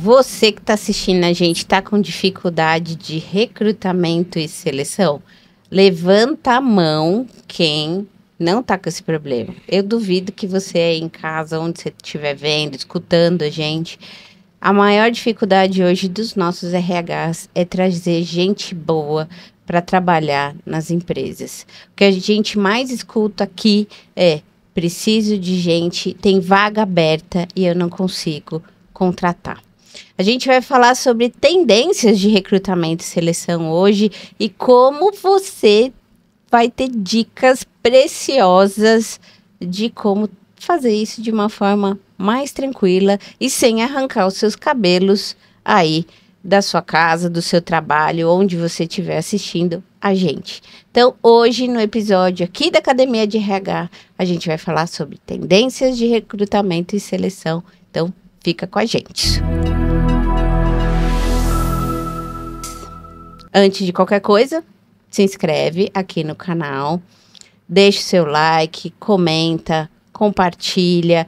Você que está assistindo a gente está com dificuldade de recrutamento e seleção? Levanta a mão quem não está com esse problema. Eu duvido que você aí em casa, onde você estiver vendo, escutando a gente, a maior dificuldade hoje dos nossos RHs é trazer gente boa para trabalhar nas empresas. O que a gente mais escuta aqui é: preciso de gente, tem vaga aberta e eu não consigo contratar. A gente vai falar sobre tendências de recrutamento e seleção hoje e como você vai ter dicas preciosas de como fazer isso de uma forma mais tranquila e sem arrancar os seus cabelos aí da sua casa, do seu trabalho, onde você estiver assistindo a gente. Então, hoje no episódio aqui da Academia de RH, a gente vai falar sobre tendências de recrutamento e seleção. Então, fica com a gente. Antes de qualquer coisa, se inscreve aqui no canal, deixa o seu like, comenta, compartilha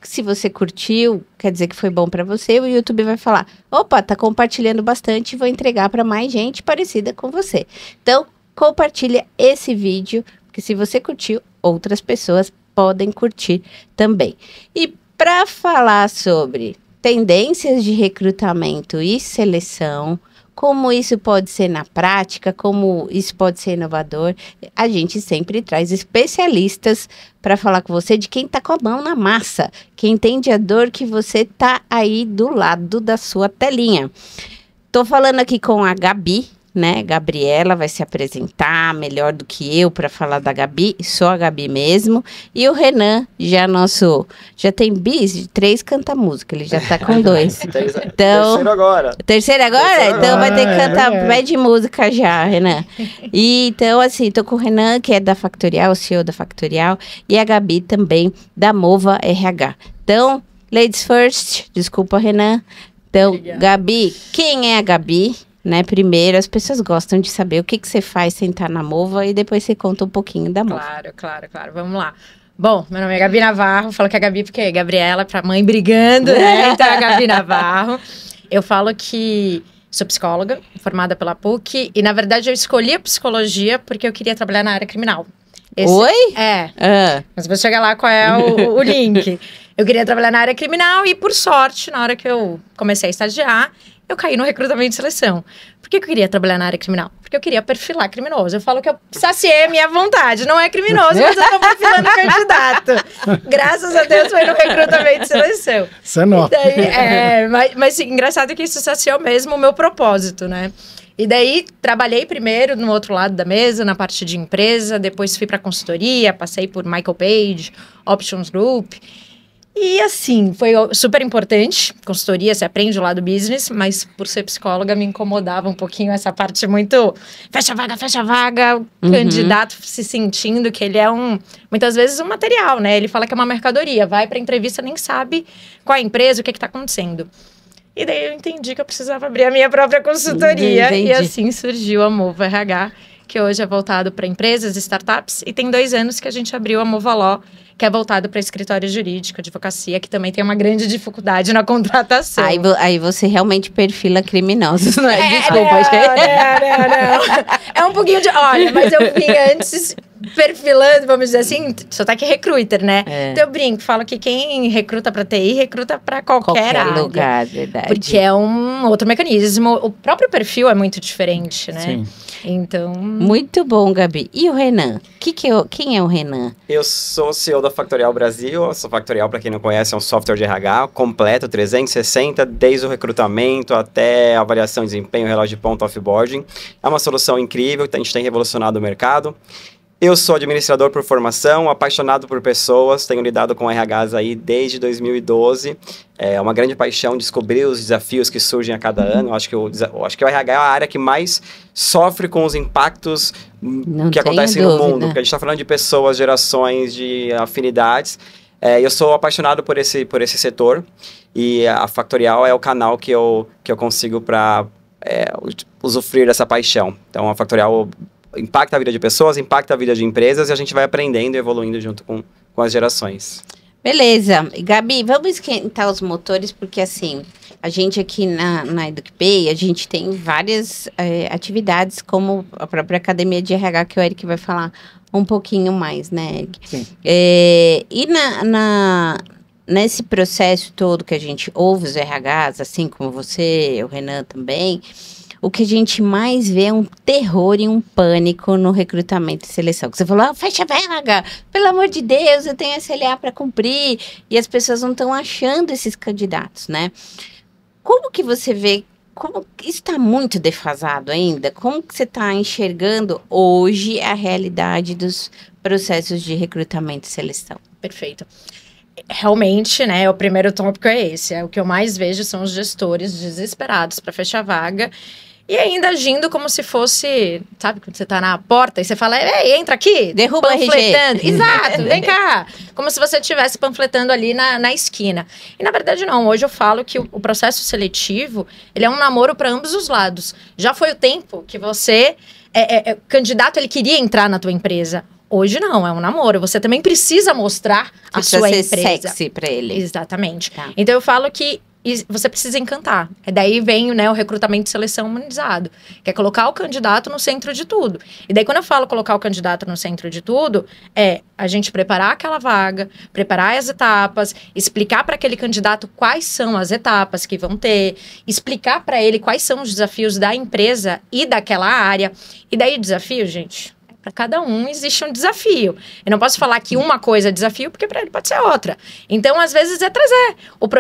se você curtiu, quer dizer que foi bom para você, o YouTube vai falar: opa, tá compartilhando bastante, vou entregar para mais gente parecida com você. Então, compartilha esse vídeo, porque se você curtiu, outras pessoas podem curtir também. E para falar sobre tendências de recrutamento e seleção, como isso pode ser na prática, como isso pode ser inovador, a gente sempre traz especialistas para falar com você de quem está com a mão na massa, quem entende a dor que você tá aí do lado da sua telinha. Tô falando aqui com a Gabi, né? Gabriela vai se apresentar melhor do que eu para falar da Gabi, sou a Gabi mesmo. E o Renan, já tem bis de 3 canta-música, ele já tá com 2. Então, terceiro agora? Terceiro agora? Então vai ter que cantar, pede música já, Renan. E então, assim, tô com o Renan, que é da Factorial, o CEO da Factorial, e a Gabi também, da Mova RH. Então, ladies first, desculpa, Renan. Então, obrigada. Gabi, quem é a Gabi? Né? Primeiro, as pessoas gostam de saber o que você faz sem estar na Mova e depois você conta um pouquinho da Mova. Claro. Vamos lá. Bom, meu nome é Gabi Navarro, falo que é Gabi porque é Gabriela pra mãe brigando, né? Então é Gabi Navarro. Eu falo que sou psicóloga, formada pela PUC, e na verdade eu escolhi a psicologia porque eu queria trabalhar na área criminal. Oi? É. Mas vou chegar lá qual é o link. Eu queria trabalhar na área criminal e, por sorte, na hora que eu comecei a estagiar, eu caí no recrutamento e seleção. Por que eu queria trabalhar na área criminal? Porque eu queria perfilar criminoso. Eu falo que eu saciei a minha vontade. Não é criminoso, mas eu tô perfilando candidato. Graças a Deus foi no recrutamento e seleção. Isso é nota. Mas sim, engraçado que isso saciou mesmo o meu propósito, né? E daí, trabalhei primeiro no outro lado da mesa, na parte de empresa. Depois fui para consultoria, passei por Michael Page, Options Group. E assim, foi super importante. Consultoria, você aprende o lado business, mas por ser psicóloga me incomodava um pouquinho essa parte muito fecha vaga, o candidato se sentindo que ele é muitas vezes um material, né? Ele fala que é uma mercadoria, vai pra entrevista, nem sabe qual é a empresa, o que tá acontecendo. E daí eu entendi que eu precisava abrir a minha própria consultoria. E assim surgiu a Mova RH, que hoje é voltado para empresas e startups. E tem 2 anos que a gente abriu a Mova Law, que é voltado para escritório jurídico, advocacia, que também tem uma grande dificuldade na contratação. Aí você realmente perfila criminosos, não é? Desculpa, não. É um pouquinho de... Olha, mas eu vim antes perfilando, vamos dizer assim, sotaque recruiter, né? Então eu brinco, falo que quem recruta para TI, recruta para qualquer área. Lugar, verdade. Porque é um outro mecanismo. O próprio perfil é muito diferente, né? Sim. Então... Muito bom, Gabi. E o Renan? Quem é o Renan? Eu sou CEO da Factorial Brasil. A Factorial, para quem não conhece, é um software de RH completo, 360, desde o recrutamento até a avaliação de desempenho, relógio de ponto, offboarding. É uma solução incrível, a gente tem revolucionado o mercado. Eu sou administrador por formação, apaixonado por pessoas, tenho lidado com RHs aí desde 2012. É uma grande paixão descobrir os desafios que surgem a cada ano. Eu acho que o RH é a área que mais sofre com os impactos que acontecem no mundo. Porque a gente está falando de pessoas, gerações, de afinidades. Eu sou apaixonado por esse setor e a Factorial é o canal que eu consigo para usufruir dessa paixão. Então, a Factorial impacta a vida de pessoas, impacta a vida de empresas e a gente vai aprendendo e evoluindo junto com as gerações. Beleza. Gabi, vamos esquentar os motores, porque assim, a gente aqui na EducPay, a gente tem várias atividades, como a própria Academia de RH, que o Eric vai falar um pouquinho mais, né, Eric? Sim. E nesse processo todo que a gente ouve os RHs, assim como você, o Renan também, o que a gente mais vê é um terror e um pânico no recrutamento e seleção. Você falou, fecha a vaga, pelo amor de Deus, eu tenho SLA para cumprir. E as pessoas não estão achando esses candidatos, né? Como que você vê, como isso está muito defasado ainda? Como que você está enxergando hoje a realidade dos processos de recrutamento e seleção? Perfeito. Realmente, né, o primeiro tópico é esse. O que eu mais vejo são os gestores desesperados para fechar vaga e ainda agindo como se fosse, sabe, quando você tá na porta e você fala, ei, entra aqui, derruba o RG. panfletando. Exato, vem cá. Como se você estivesse panfletando ali na esquina. E na verdade não, hoje eu falo que o processo seletivo, ele é um namoro para ambos os lados. Já foi o tempo que você, candidato, ele queria entrar na tua empresa. Hoje não, é um namoro. Você também precisa mostrar a sua ser empresa. Sexy para ele. Exatamente. Tá. Então eu falo que você precisa encantar. Daí vem, né, o recrutamento e seleção humanizado, que é colocar o candidato no centro de tudo. E daí quando eu falo colocar o candidato no centro de tudo, é a gente preparar aquela vaga, preparar as etapas, explicar para aquele candidato quais são as etapas que vão ter, explicar para ele quais são os desafios da empresa e daquela área. E daí desafio, gente, para cada um existe um desafio. Eu não posso falar que uma coisa é desafio, porque para ele pode ser outra. Então, às vezes, é trazer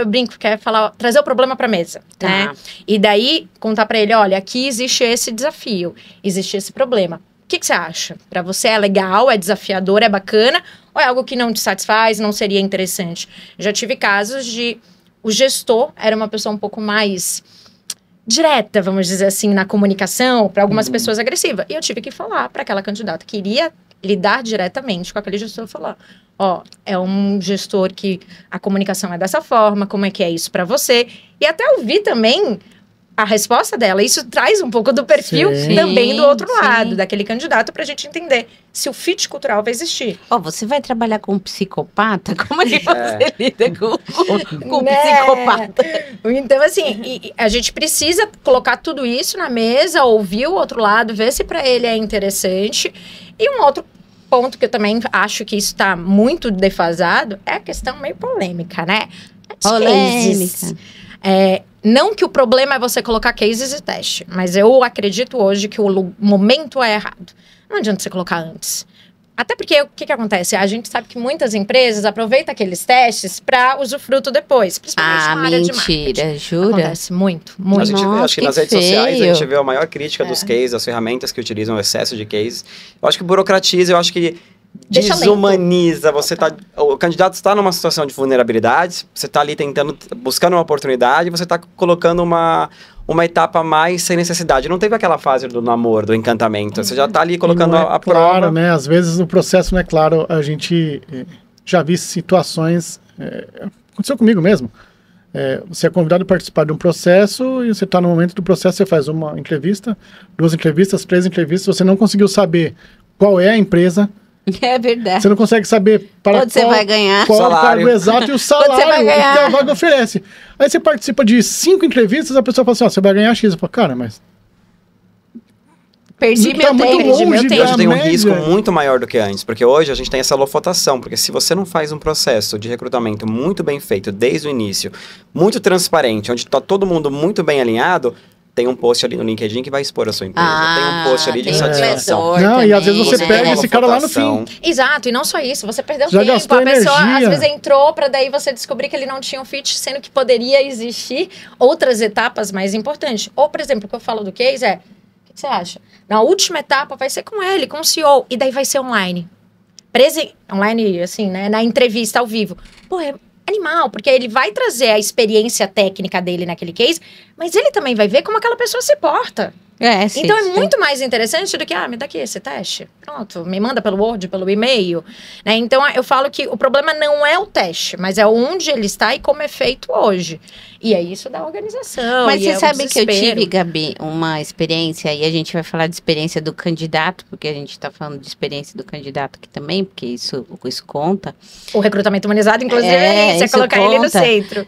brinco, que é falar, trazer o problema para a mesa, Tá. né? E daí, contar para ele, olha, aqui existe esse desafio, existe esse problema. O que você acha? Para você é legal, é desafiador, é bacana? Ou é algo que não te satisfaz, não seria interessante? Já tive casos de... O gestor era uma pessoa um pouco mais direta, vamos dizer assim, na comunicação, para algumas pessoas agressiva. E eu tive que falar para aquela candidata que iria lidar diretamente com aquele gestor, falar, ó, é um gestor que a comunicação é dessa forma, como é que é isso para você? E até ouvir também a resposta dela. Isso traz um pouco do perfil Sim. também do outro Sim. lado, daquele candidato, pra gente entender se o fit cultural vai existir. Ó, você vai trabalhar com um psicopata? Como é que você lida com um Né? psicopata? Então, assim, a gente precisa colocar tudo isso na mesa, ouvir o outro lado, ver se para ele é interessante. E um outro ponto que eu também acho que isso está muito defasado é a questão meio polêmica, né? As cases. Não que o problema é você colocar cases e teste, mas eu acredito hoje que o momento é errado. Não adianta você colocar antes. Até porque, o que acontece? A gente sabe que muitas empresas aproveitam aqueles testes para usufruto depois, principalmente na área de marketing. Mentira, jura? Acontece muito, A muito. gente vê, Nossa, acho que que nas redes sociais a feio. gente vê a maior crítica dos cases, das ferramentas que utilizam o excesso de cases. Eu acho que burocratiza, eu acho que Deixa desumaniza. O candidato está numa situação de vulnerabilidade, você está ali buscando uma oportunidade, você está colocando uma etapa a mais sem necessidade. Não teve aquela fase do namoro, do encantamento. Você já está ali colocando Não é a claro, prova. né? Às vezes no processo não é claro. A gente já viu situações... aconteceu comigo mesmo. Você é convidado a participar de um processo e você está no momento do processo, você faz uma entrevista, 2 entrevistas, 3 entrevistas, você não conseguiu saber qual é a empresa, É verdade. você não consegue saber para Quanto você vai ganhar. qual o Salário. cargo exato e o salário você vai que ganhar. a vaga oferece. Aí você participa de 5 entrevistas, a pessoa fala assim, ó, você vai ganhar X. Eu falo, cara, mas... Perdi Tá meu muito tempo. longe meu da tempo. Hoje tem um média. risco muito maior do que antes, porque hoje a gente tem essa lofotação, porque se você não faz um processo de recrutamento muito bem feito desde o início, muito transparente, onde está todo mundo muito bem alinhado, tem um post ali no LinkedIn que vai expor a sua empresa. Tem um post ali de tem insatisfação. fledor Não, e às também, vezes você né? pega esse cara lá no fim. Lofotação. Exato, e não só isso, você perdeu Já tempo, gastou a pessoa energia. às vezes entrou pra daí você descobrir que ele não tinha um fit, sendo que poderia existir outras etapas mais importantes. Ou, por exemplo, o que eu falo do case é, o que você acha? Na última etapa vai ser com ele, com o CEO, e daí vai ser online. Online, assim, né, na entrevista ao vivo. Pô, é animal, porque ele vai trazer a experiência técnica dele naquele case, mas ele também vai ver como aquela pessoa se porta. Sim, Então, é muito mais interessante do que, me dá aqui esse teste. Pronto, me manda pelo Word, pelo e-mail. Né? Então, eu falo que o problema não é o teste, mas é onde ele está e como é feito hoje. E é isso da organização. Mas você sabe que eu desespero. tive, Gabi, uma experiência, e a gente vai falar de experiência do candidato, porque a gente está falando de experiência do candidato aqui também, porque isso conta. O recrutamento humanizado, inclusive, você isso colocar ele no conta. centro.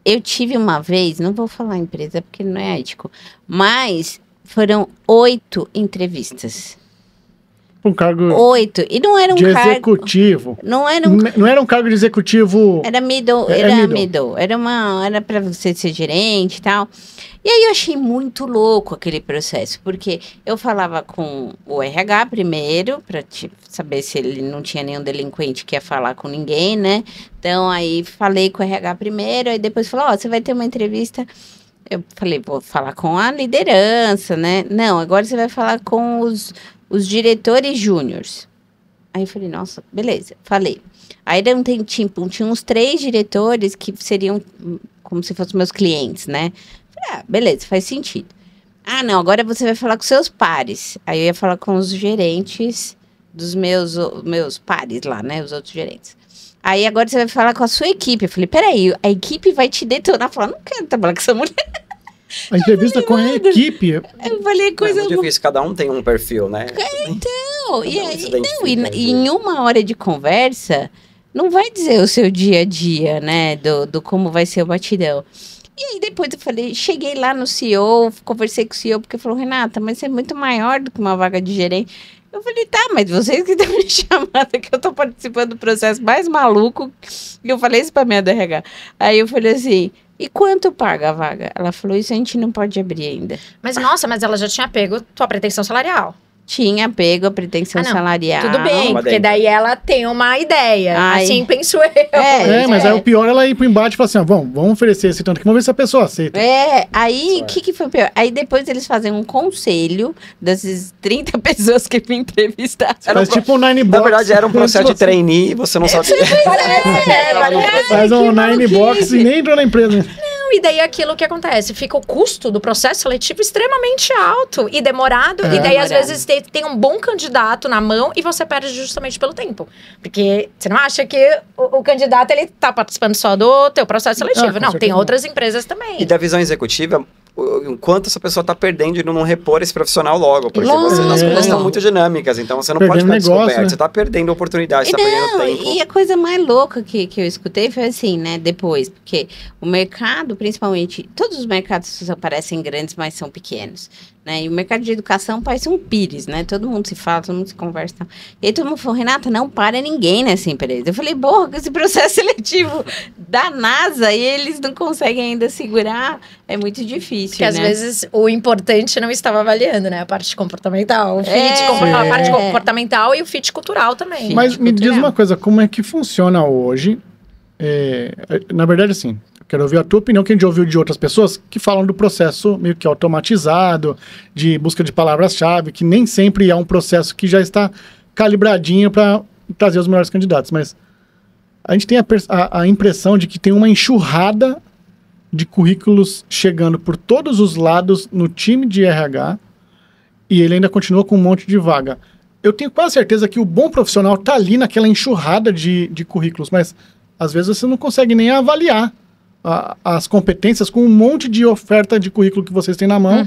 Eu tive uma vez, não vou falar empresa porque não é ético, mas foram 8 entrevistas. Um cargo 8. E não era um de cargo... executivo. Não era um... Não era um cargo de executivo... Era middle, middle. Era para você ser gerente e tal. E aí eu achei muito louco aquele processo, porque eu falava com o RH primeiro, para saber se ele não tinha nenhum delinquente que ia falar com ninguém, né? Então aí falei com o RH primeiro, aí depois falou, você vai ter uma entrevista. Eu falei, vou falar com a liderança, né? Não, agora você vai falar com os diretores júniores. Aí eu falei, nossa, beleza, falei. Aí tinha uns 3 diretores que seriam como se fossem meus clientes, né? Falei, beleza, faz sentido. Não, agora você vai falar com seus pares. Aí eu ia falar com os gerentes dos meus pares lá, né? Os outros gerentes. Aí agora você vai falar com a sua equipe. Eu falei, peraí, a equipe vai te detonar. Falar, não quero trabalhar com essa mulher. A entrevista com a equipe. Eu falei coisa... É muito difícil, cada um tem um perfil, né? Então, e em uma hora de conversa, não vai dizer o seu dia a dia, né? Do como vai ser o batidão. E aí depois eu falei, cheguei lá no CEO, conversei com o CEO, porque falou, Renata, mas você é muito maior do que uma vaga de gerente. Eu falei, tá, mas vocês que estão me chamando, que eu tô participando do processo mais maluco. E eu falei isso pra minha DRH. Aí eu falei assim, e quanto paga a vaga? Ela falou, isso a gente não pode abrir ainda. Mas, nossa, ela já tinha pego tua pretensão salarial. Tinha pego a pretensão salarial. Tudo bem, porque daí ela tem uma ideia. Assim penso eu. Mas aí o pior é ela ir pro embate e falar assim, vamos oferecer esse tanto aqui, vamos ver se a pessoa aceita. Aí o que foi pior? Aí depois eles fazem um conselho dessas 30 pessoas que me entrevistaram. Faz tipo um Nine Box. Na verdade, era um processo de trainee e você não sabia. Faz um Nine Box e nem entrou na empresa. E daí aquilo que acontece, fica o custo do processo seletivo extremamente alto e demorado, e daí às vezes tem um bom candidato na mão e você perde justamente pelo tempo. Porque você não acha que o candidato, ele tá participando só do teu processo seletivo. Não, tem outras empresas também. E da visão executiva, enquanto essa pessoa está perdendo de não repor esse profissional logo. Porque as coisas estão muito dinâmicas, então você não pode ficar descoberto. Né? Você está perdendo oportunidade, você está perdendo tempo. E a coisa mais louca que eu escutei foi assim, né, depois, porque o mercado, principalmente, todos os mercados parecem grandes, mas são pequenos. Né? E o mercado de educação parece um pires, né? Todo mundo se fala, todo mundo se conversa. E aí todo mundo falou, Renata, não para ninguém nessa empresa. Eu falei, porra, com esse processo seletivo da NASA e eles não conseguem ainda segurar, é muito difícil, porque às vezes o importante não estava avaliando, né? A parte comportamental, a parte comportamental e o fit cultural também. Mas me diz uma coisa, como é que funciona hoje? Na verdade, assim, quero ouvir a tua opinião, que a gente ouviu de outras pessoas que falam do processo meio que automatizado, de busca de palavras-chave, que nem sempre é um processo que já está calibradinho para trazer os melhores candidatos. Mas a gente tem a impressão de que tem uma enxurrada de currículos chegando por todos os lados no time de RH e ele ainda continua com um monte de vaga. Eu tenho quase certeza que o bom profissional está ali naquela enxurrada de currículos, mas às vezes você não consegue nem avaliar as competências com um monte de oferta de currículo que vocês têm na mão.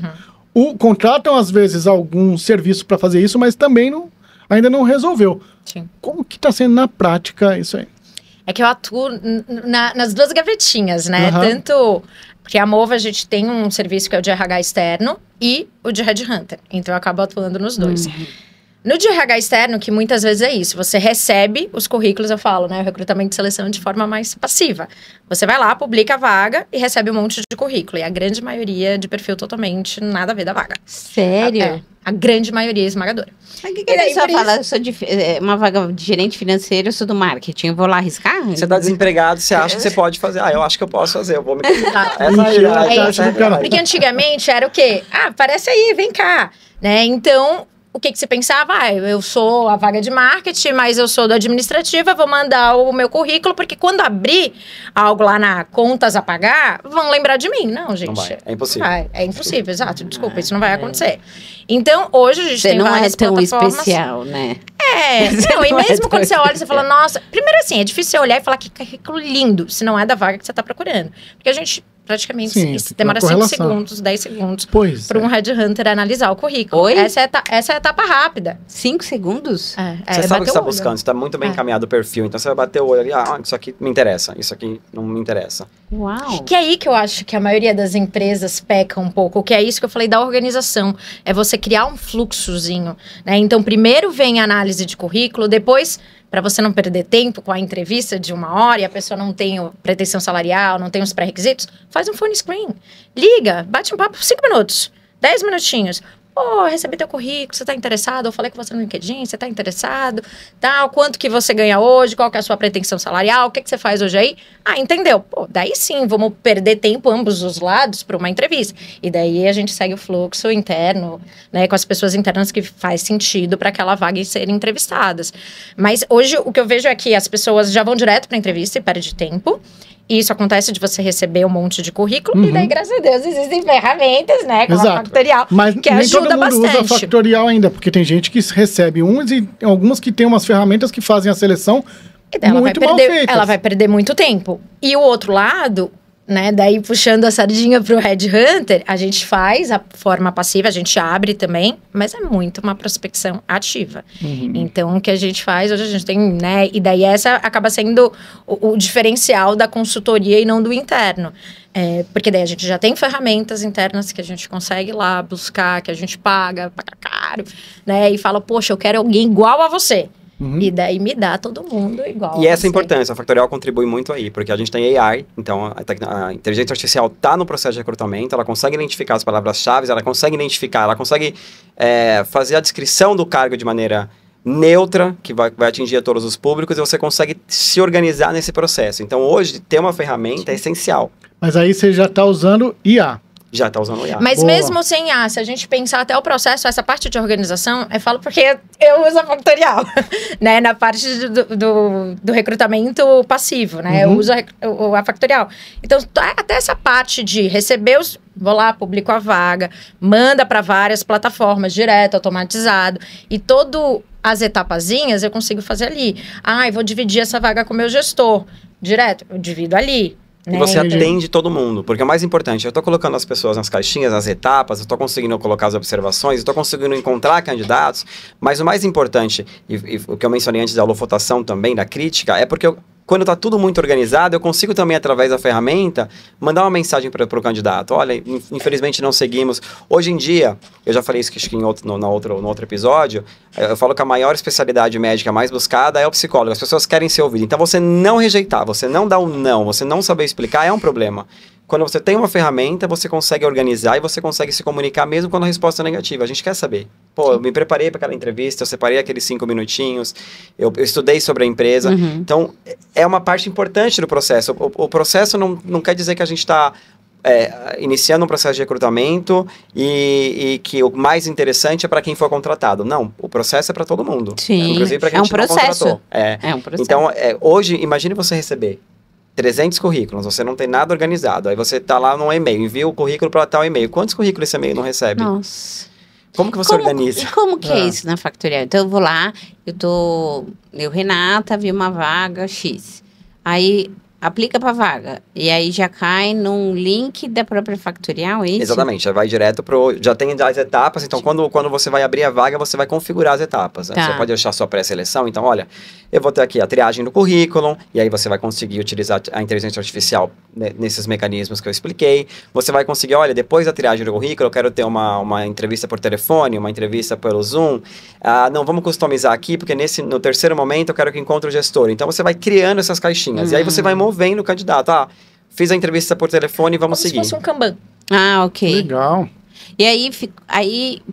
Contratam, às vezes, algum serviço para fazer isso, mas também ainda não resolveu. Sim. Como que está sendo na prática isso aí? É que eu atuo nas duas gavetinhas, né? Tanto... Porque a Mova, a gente tem um serviço que é o de RH externo e o de Headhunter. Então, eu acabo atuando nos dois. No de RH externo, que muitas vezes é isso, você recebe os currículos, eu falo, né, o recrutamento e seleção de forma mais passiva. Você vai lá, publica a vaga e recebe um monte de currículo. E a grande maioria de perfil totalmente nada a ver da vaga. Sério? A grande maioria é esmagadora. Mas o que a pessoa fala? Eu sou uma vaga de gerente financeiro, eu sou do marketing, eu vou lá arriscar? Você está desempregado, você acha que você pode fazer. Eu acho que eu posso fazer, eu vou me candidatar. Porque antigamente era o quê? Aparece aí, vem cá. Né? Então... o que você pensava? Eu sou a vaga de marketing, mas eu sou do administrativa, vou mandar o meu currículo, porque quando abrir algo lá na contas a pagar, vão lembrar de mim. Não, gente. Não vai, é impossível. É impossível, exato. Desculpa, isso não vai acontecer. Então, hoje a gente tem várias Você não é tão plataformas. especial, né? Não, e não é mesmo tão quando você olha, você especial. fala, nossa... Primeiro assim, é difícil você olhar e falar que currículo lindo, se não é da vaga que você tá procurando. Porque a gente praticamente Sim, demora tem 5 uma correlação. segundos, 10 segundos Pois. para um headhunter analisar o currículo. Oi? Essa é a etapa rápida. 5 segundos? Você sabe o que bater você está olho. buscando, você está muito bem encaminhado o perfil, então você vai bater o olho ali, isso aqui me interessa, isso aqui não me interessa. Uau. Que é aí que eu acho que a maioria das empresas peca um pouco, que é isso que eu falei da organização, é você criar um fluxozinho, né? Então, primeiro vem a análise de currículo, depois, para você não perder tempo com a entrevista de 1 hora e a pessoa não tem pretensão salarial, não tem os pré-requisitos, faz um phone screen, liga, bate um papo 5 minutos, 10 minutinhos. Pô, recebi teu currículo, você tá interessado? Eu falei com você no LinkedIn, você tá interessado? Tal, quanto que você ganha hoje? Qual que é a sua pretensão salarial? O que você faz hoje aí? Ah, entendeu? Pô, daí sim, vamos perder tempo ambos os lados para uma entrevista. E daí a gente segue o fluxo interno, né, com as pessoas internas que faz sentido para aquela vaga e serem entrevistadas. Mas hoje o que eu vejo é que as pessoas já vão direto para entrevista e perde tempo. E isso acontece de você receber um monte de currículo, e daí, graças a Deus, existem ferramentas, né, como a Factorial, Mas que nem ajuda todo mundo bastante. usa Factorial ainda, porque tem gente que recebe uns e algumas que tem umas ferramentas que fazem a seleção E daí muito mal feitas. ela vai perder muito tempo. E o outro lado, né, daí puxando a sardinha pro Headhunter, a gente faz a forma passiva, a gente abre também, mas é muito uma prospecção ativa. Então, o que a gente faz, hoje a gente tem, né, e daí essa acaba sendo o diferencial da consultoria e não do interno. Porque daí a gente já tem ferramentas internas que a gente consegue lá buscar, que a gente paga caro, né, e fala, poxa, eu quero alguém igual a você. E daí me dá todo mundo igual. E essa é a você. importância, a Factorial contribui muito aí, porque a gente tem AI, então a inteligência artificial está no processo de recrutamento, ela consegue identificar as palavras-chave, ela consegue fazer a descrição do cargo de maneira neutra, que vai atingir a todos os públicos, e você consegue se organizar nesse processo. Então, hoje, ter uma ferramenta é essencial. Mas aí você já está usando IA. Já está usando o IA. Mas Boa. mesmo sem IA, se a gente pensar até o processo, essa parte de organização, eu falo porque eu uso a Factorial, né? Na parte do recrutamento passivo, né? Eu uso a Factorial. Então, até essa parte de receber vou lá, publico a vaga, manda para várias plataformas, direto, automatizado. E as etapazinhas eu consigo fazer ali. Eu vou dividir essa vaga com o meu gestor. Direto, eu divido ali. E você atende todo mundo, porque o mais importante, eu estou colocando as pessoas nas caixinhas, nas etapas, eu estou conseguindo colocar as observações, eu estou conseguindo encontrar candidatos, mas o mais importante, e o que eu mencionei antes da holofotação também, da crítica, é porque quando está tudo muito organizado, eu consigo também, através da ferramenta, mandar uma mensagem para o candidato. Olha, infelizmente não seguimos. Hoje em dia, eu já falei isso que no outro episódio, eu falo que a maior especialidade médica mais buscada é o psicólogo. As pessoas querem ser ouvidas. Então, você não rejeitar, você não dar um não, você não saber explicar é um problema. Quando você tem uma ferramenta, você consegue organizar e você consegue se comunicar mesmo quando a resposta é negativa. A gente quer saber. Pô, eu me preparei para aquela entrevista, eu separei aqueles 5 minutinhos, eu estudei sobre a empresa. Então, é uma parte importante do processo. O processo não quer dizer que a gente está iniciando um processo de recrutamento e que o mais interessante é para quem for contratado. Não, o processo é para todo mundo. Sim, Inclusive para quem é um a gente não processo. contratou. É um processo. Então, hoje, imagine você receber 300 currículos, você não tem nada organizado, aí você tá lá no e-mail, envia o currículo para tal e-mail. Quantos currículos esse e-mail não recebe? Nossa. Como que você organiza? E como que é isso na Factorial? Então, eu vou lá, eu, Renata, vi uma vaga X. Aí, aplica para vaga. E aí, já cai num link da própria Factorial, é isso? Exatamente, já vai direto já tem as etapas, então quando você vai abrir a vaga, você vai configurar as etapas. Né? Tá. Você pode deixar sua pré-seleção, então olha, eu vou ter aqui a triagem do currículo, e aí você vai conseguir utilizar a inteligência artificial nesses mecanismos que eu expliquei. Você vai conseguir, olha, depois da triagem do currículo, eu quero ter uma entrevista por telefone, uma entrevista pelo Zoom. Não, vamos customizar aqui, porque no terceiro momento eu quero que encontre o gestor. Então você vai criando essas caixinhas, e aí você vai movendo o candidato. Fiz a entrevista por telefone, vamos seguir. Como se fosse um Kanban. Ok. Legal. E aí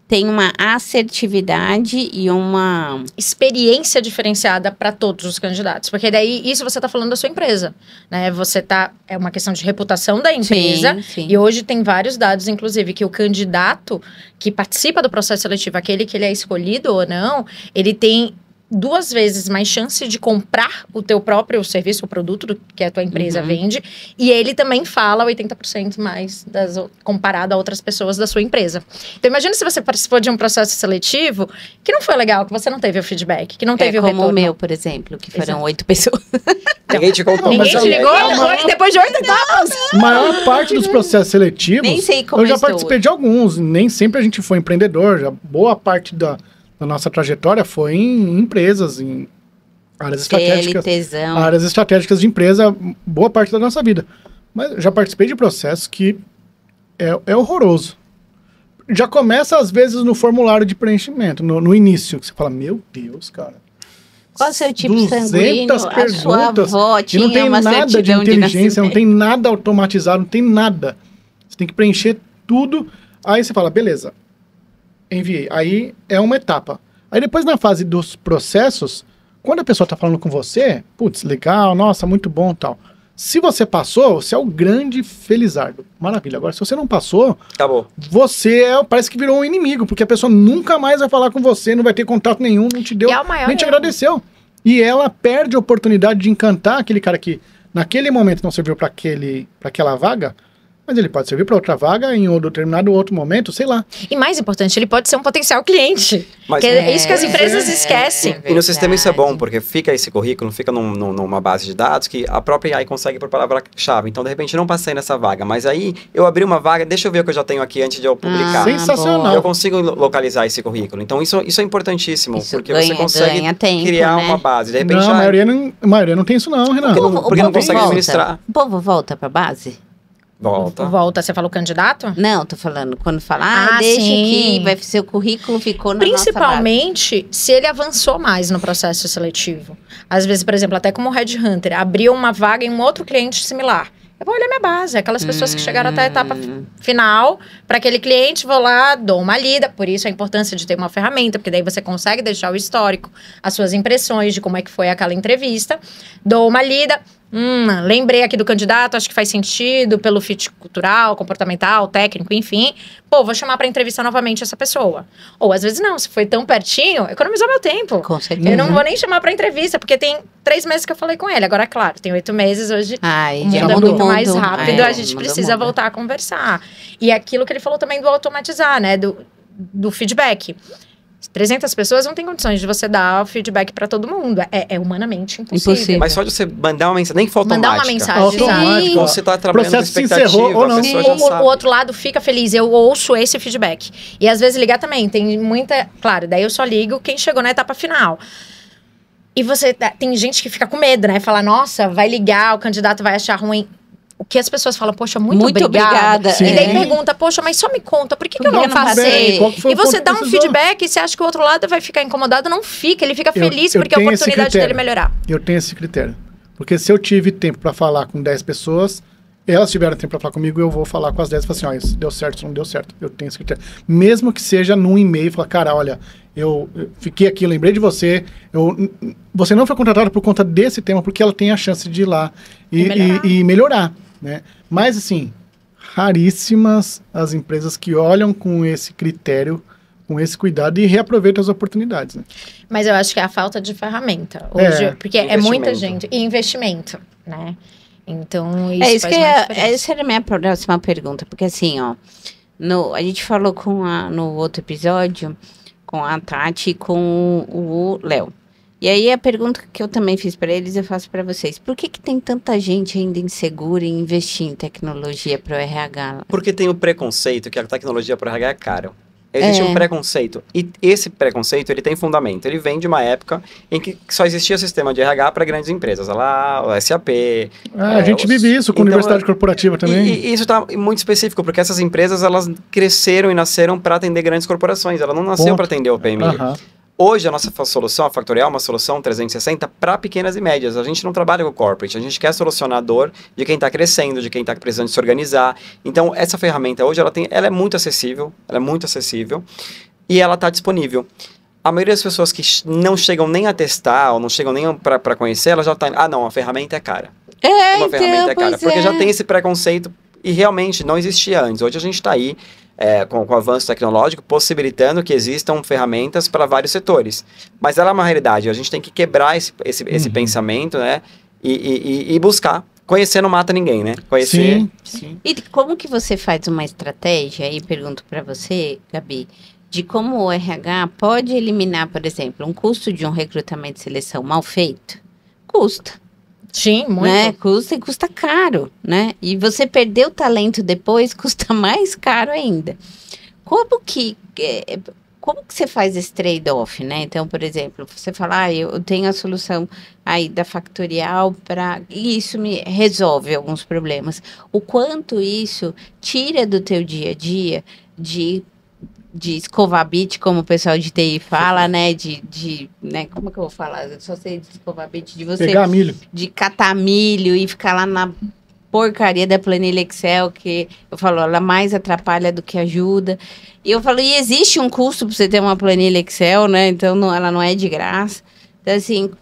tem uma assertividade e uma... experiência diferenciada para todos os candidatos. Porque daí, isso você está falando da sua empresa, né? É uma questão de reputação da empresa. Sim. E hoje tem vários dados, inclusive, que o candidato que participa do processo seletivo, aquele que ele é escolhido ou não, ele tem 2 vezes mais chance de comprar o teu próprio serviço ou produto que a tua empresa vende, e ele também fala 80% mais comparado a outras pessoas da sua empresa. Então imagina se você participou de um processo seletivo que não foi legal, que você não teve o feedback, que não teve o retorno. Como o meu, por exemplo, que foram 8 pessoas. Ninguém te contou. Ninguém te ligou depois de 8 etapas. A maior parte dos processos seletivos, Nem sei como eu já participei de alguns, nem sempre a gente foi empreendedor, já boa parte da nossa trajetória foi em empresas, em áreas estratégicas de empresa, boa parte da nossa vida. Mas eu já participei de processos que é horroroso. Já começa, às vezes, no formulário de preenchimento, no início, que você fala, meu Deus, cara. Qual é o seu tipo sanguíneo? A sua perguntas, avó e tinha não tem uma nada de certidão de inteligência, não nascimento. tem nada automatizado, não tem nada. Você tem que preencher tudo. Aí você fala, beleza, enviei. Aí é uma etapa. Aí depois na fase dos processos, quando a pessoa está falando com você, putz, legal, nossa, muito bom e tal. Se você passou, você é o grande felizardo. Maravilha. Agora, se você não passou, Acabou. você parece que virou um inimigo, porque a pessoa nunca mais vai falar com você, não vai ter contato nenhum, não te deu, E é o maior nem te erro. agradeceu. E ela perde a oportunidade de encantar aquele cara que naquele momento não serviu para aquela vaga, mas ele pode servir para outra vaga em um determinado outro momento, sei lá. E mais importante, ele pode ser um potencial cliente. Mas- Que é isso que as empresas esquecem. E no sistema isso é bom, verdade. porque fica esse currículo, fica numa base de dados que a própria AI consegue por palavra-chave. Então, de repente, não passei nessa vaga, mas aí eu abri uma vaga, deixa eu ver o que eu já tenho aqui antes de eu publicar. Sensacional. Eu consigo localizar esse currículo. Então, isso é importantíssimo, Isso porque você consegue ganha tempo, criar né? uma base. De repente, Não, a maioria não tem isso não, Renan. Porque não consegue administrar. O povo volta pra base? Volta. Você falou candidato? Não, tô falando, quando fala, Ah, deixa sim. aqui, vai ser o currículo, ficou na nossa Principalmente se ele avançou mais no processo seletivo. Às vezes, por exemplo, até como headhunter, abriu uma vaga em um outro cliente similar. Eu vou olhar minha base, aquelas pessoas que chegaram até a etapa final, para aquele cliente, vou lá, dou uma lida, por isso a importância de ter uma ferramenta, porque daí você consegue deixar o histórico, as suas impressões de como é que foi aquela entrevista, dou uma lida, lembrei aqui do candidato, acho que faz sentido, pelo fit cultural, comportamental, técnico, enfim, vou chamar para entrevistar novamente essa pessoa. Ou às vezes não, se foi tão pertinho, economizou meu tempo. Com certeza. Eu não vou nem chamar para entrevista, porque tem 3 meses que eu falei com ele. Agora, claro, tem 8 meses hoje. Ai, O já mundo é muda o muito mais mundo. rápido, É, a gente o mundo precisa muda. voltar a conversar. E aquilo que ele falou também do automatizar, né? Do feedback. 300 pessoas não tem condições de você dar o feedback para todo mundo. É humanamente impossível. Impossível. Mas só de você mandar uma mensagem, nem for Mandar uma automática. mensagem. Automático. Sim. Você está trabalhando com Processo se expectativa, encerrou ou não. a pessoa Sim, já sabe. o outro lado fica feliz, eu ouço esse feedback. E às vezes ligar também, tem muita... Claro, daí eu só ligo quem chegou na etapa final. E tem gente que fica com medo, né? Fala, nossa, vai ligar, o candidato vai achar ruim. O que as pessoas falam, poxa, muito obrigada. Sim. E daí pergunta, poxa, mas só me conta, por que eu não que eu não passei? Qual que foi E o ponto você que dá um precisou? feedback e você acha que o outro lado vai ficar incomodado? Não fica, ele fica feliz eu porque é a tenho esse oportunidade critério. dele melhorar. Eu tenho esse critério. Porque se eu tive tempo para falar com 10 pessoas, elas tiveram tempo para falar comigo, eu vou falar com as 10 e falar assim, ó, isso deu certo, isso não deu certo. Eu tenho esse critério. Mesmo que seja num e-mail, falar, cara, olha, eu fiquei aqui, eu lembrei de você, você não foi contratado por conta desse tema, porque ela tem a chance de ir lá e melhorar, né? Mas, assim, raríssimas as empresas que olham com esse critério, com esse cuidado e reaproveitam as oportunidades, né? Mas eu acho que é a falta de ferramenta hoje, porque é muita Investimento. gente. E investimento, né? Então, isso Isso faz que mais diferença. essa era a minha próxima pergunta, porque assim, ó, a gente falou no outro episódio com a Tati e com o Léo. E aí a pergunta que eu também fiz para eles, eu faço para vocês. Por que tem tanta gente ainda insegura em investir em tecnologia para o RH? Porque tem o preconceito que a tecnologia para o RH é caro. Existe um preconceito. E esse preconceito, ele tem fundamento. Ele vem de uma época em que só existia sistema de RH para grandes empresas. Lá, o SAP. A gente vive isso com universidade corporativa também. E isso está muito específico, porque essas empresas, elas cresceram e nasceram para atender grandes corporações. Ela não nasceu para atender o PMI. Hoje, a nossa solução, a Factorial, é uma solução 360 para pequenas e médias. A gente não trabalha com corporate, a gente quer solucionar a dor de quem está crescendo, de quem está precisando se organizar. Então, essa ferramenta hoje, ela é muito acessível, e ela está disponível. A maioria das pessoas que não chegam nem a testar, ou não chegam nem para conhecer, ela já está... Ah, não, a ferramenta é cara. Uma ferramenta é cara. Porque já tem esse preconceito, e realmente não existia antes. Hoje a gente está aí, com o avanço tecnológico, possibilitando que existam ferramentas para vários setores. Mas ela é uma realidade, a gente tem que quebrar esse pensamento, né? E buscar. Conhecer não mata ninguém, né? Conhecer... Sim. E como que você faz uma estratégia, aí pergunto para você, Gabi, de como o RH pode eliminar, por exemplo, um custo de um recrutamento e seleção mal feito? Custa. Sim, muito. Né? Custa e custa caro, né? E você perder o talento depois custa mais caro ainda. Como que você faz esse trade-off, né? Então, por exemplo, você fala, eu tenho a solução aí da Factorial e isso me resolve alguns problemas. O quanto isso tira do teu dia a dia de escovar bit, como o pessoal de TI fala, né? Né? Como é que eu vou falar? Eu só sei de escovar bit, de você... Pegar milho. De catar milho e ficar lá na porcaria da planilha Excel, que eu falo, ela mais atrapalha do que ajuda. E eu falo, e existe um custo para você ter uma planilha Excel, né? Então, ela não é de graça. Então, assim, o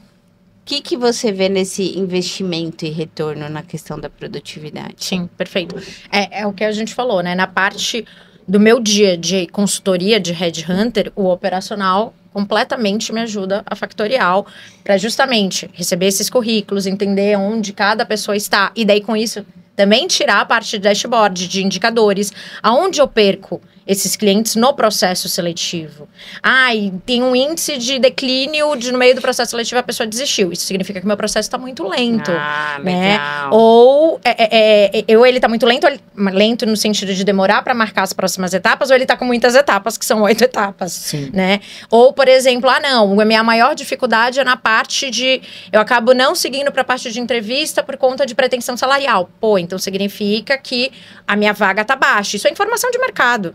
que você vê nesse investimento e retorno na questão da produtividade? Sim, perfeito. É o que a gente falou, né? Na parte do meu dia de consultoria de Headhunter, o operacional completamente me ajuda a Factorial para justamente receber esses currículos, entender onde cada pessoa está e daí com isso também tirar a parte de dashboard, de indicadores, aonde eu perco esses clientes no processo seletivo. E tem um índice de declínio no meio do processo seletivo a pessoa desistiu. Isso significa que meu processo está muito lento. Né? Legal. Ou ele está muito lento no sentido de demorar para marcar as próximas etapas, ou ele está com muitas etapas, que são 8 etapas. Sim. Né? Ou, por exemplo, a minha maior dificuldade é na parte de... Eu acabo não seguindo para a parte de entrevista por conta de pretensão salarial. Então significa que a minha vaga está baixa. Isso é informação de mercado.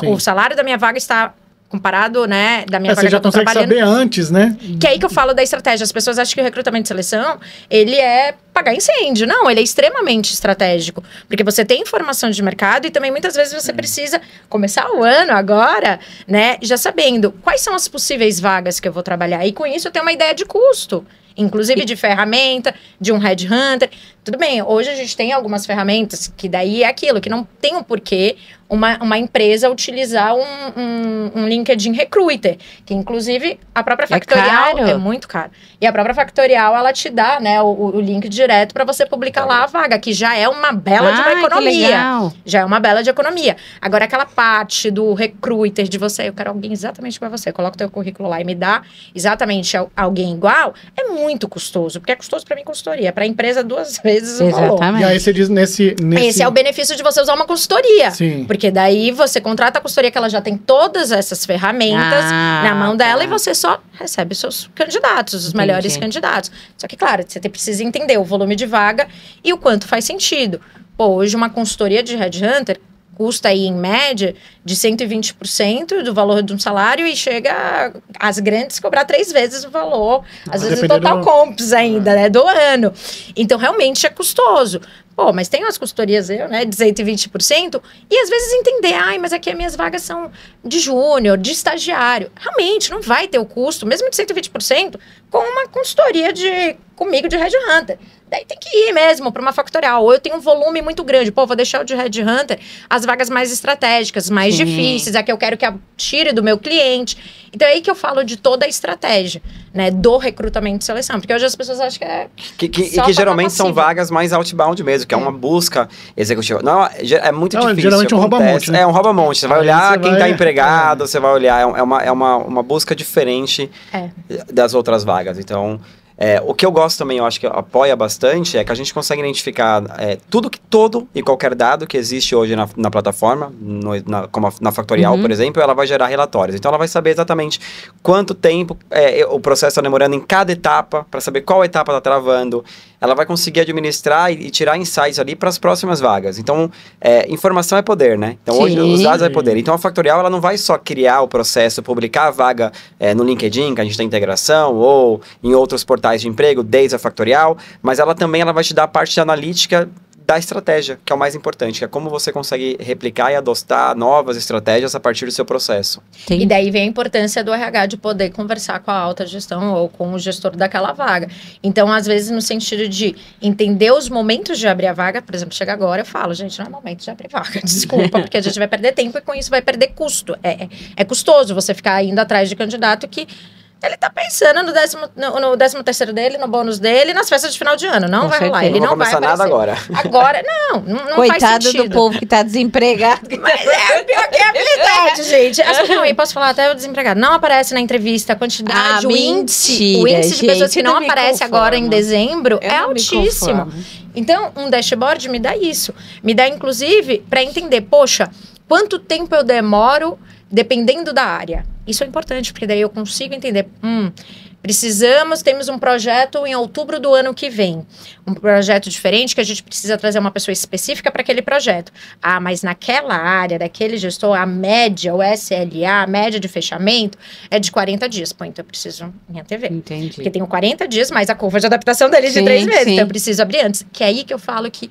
O salário da minha vaga está comparado, né, da minha vaga você já consegue saber antes, né? Que é aí que eu falo da estratégia. As pessoas acham que o recrutamento de seleção, ele é pagar incêndio. Não, ele é extremamente estratégico. Porque você tem informação de mercado e também muitas vezes você precisa começar o ano agora, né, já sabendo quais são as possíveis vagas que eu vou trabalhar. E com isso eu tenho uma ideia de custo. Inclusive de ferramenta, de um headhunter. Tudo bem, hoje a gente tem algumas ferramentas que daí é aquilo, que não tem um porquê uma empresa utilizar um LinkedIn Recruiter, que inclusive a própria Factorial é muito caro. E a própria Factorial, ela te dá, né, o link direto para você publicar lá a vaga, que já é uma bela de uma economia. Já é uma bela de economia. Agora, aquela parte do recruiter de você, eu quero alguém exatamente igual a você, coloca o teu currículo lá e me dá exatamente alguém igual, é muito custoso, porque é custoso para mim consultoria, para a empresa 2 vezes o valor. E aí você diz nesse... Esse é o benefício de você usar uma consultoria. Sim. Porque daí você contrata a consultoria que ela já tem todas essas ferramentas na mão dela e você só recebe os seus candidatos, os melhores candidatos. Só que, claro, você precisa entender o volume de vaga e o quanto faz sentido. Hoje uma consultoria de Headhunter custa aí, em média, de 120% do valor de um salário e chega às grandes cobrar 3 vezes o valor, às vezes o total comps ainda, né, do ano. Então, realmente é custoso. Mas tem umas consultorias, né, de 120%, e às vezes entender, mas aqui as minhas vagas são de júnior, de estagiário. Realmente, não vai ter o custo, mesmo de 120%, com uma consultoria comigo de Headhunter. Daí tem que ir mesmo para uma Factorial. Ou eu tenho um volume muito grande. Vou deixar o de Headhunter as vagas mais estratégicas, mais difíceis, a que eu quero que tire do meu cliente. Então é aí que eu falo de toda a estratégia, né, do recrutamento e seleção. Porque hoje as pessoas acham que é... que geralmente são vagas mais outbound mesmo, que é uma busca executiva. Não, é muito difícil. Geralmente um rouba-monte, né? É um rouba-monte. Você vai olhar quem está empregado, você vai olhar... É uma busca diferente das outras vagas. Então... o que eu gosto também, eu acho que apoia bastante, é que a gente consegue identificar todo e qualquer dado que existe hoje na plataforma, como na Factorial, por exemplo, ela vai gerar relatórios. Então, ela vai saber exatamente quanto tempo o processo está demorando em cada etapa, para saber qual etapa está travando. Ela vai conseguir administrar e tirar insights ali para as próximas vagas. Então, informação é poder, né? Então, hoje, os dados é poder. Então, a Factorial, ela não vai só criar o processo, publicar a vaga no LinkedIn, que a gente tem integração, ou em outros portais de emprego, desde a Factorial, mas ela também vai te dar a parte de analítica da estratégia, que é o mais importante, que é como você consegue replicar e adotar novas estratégias a partir do seu processo. Sim. E daí vem a importância do RH de poder conversar com a alta gestão ou com o gestor daquela vaga. Então, às vezes, no sentido de entender os momentos de abrir a vaga, por exemplo, chega agora, eu falo, gente, não é momento de abrir vaga, desculpa, porque a gente vai perder tempo e com isso vai perder custo. É custoso você ficar indo atrás de candidato que ele tá pensando no 13º dele, no bônus dele, nas festas de final de ano. Não Com vai rolar. certeza. Ele Não não vai vai começar nada agora. Agora, não faz Coitado sentido. do povo que tá desempregado. Mas pior que é a habilidade, gente. Não, e posso falar até o desempregado. Não aparece na entrevista a quantidade, o índice de pessoas que não aparece agora em dezembro é altíssimo. Então, um dashboard me dá isso. Me dá, inclusive, para entender, poxa, quanto tempo eu demoro dependendo da área. Isso é importante, porque daí eu consigo entender, temos um projeto em outubro do ano que vem. Um projeto diferente que a gente precisa trazer uma pessoa específica para aquele projeto. Ah, mas naquela área, daquele gestor, a média, o SLA, a média de fechamento é de 40 dias. Pô, então eu preciso me antever. Entendi. Porque tenho 40 dias, mais a curva de adaptação dele de 3 meses. Então eu preciso abrir antes. Que é aí que eu falo que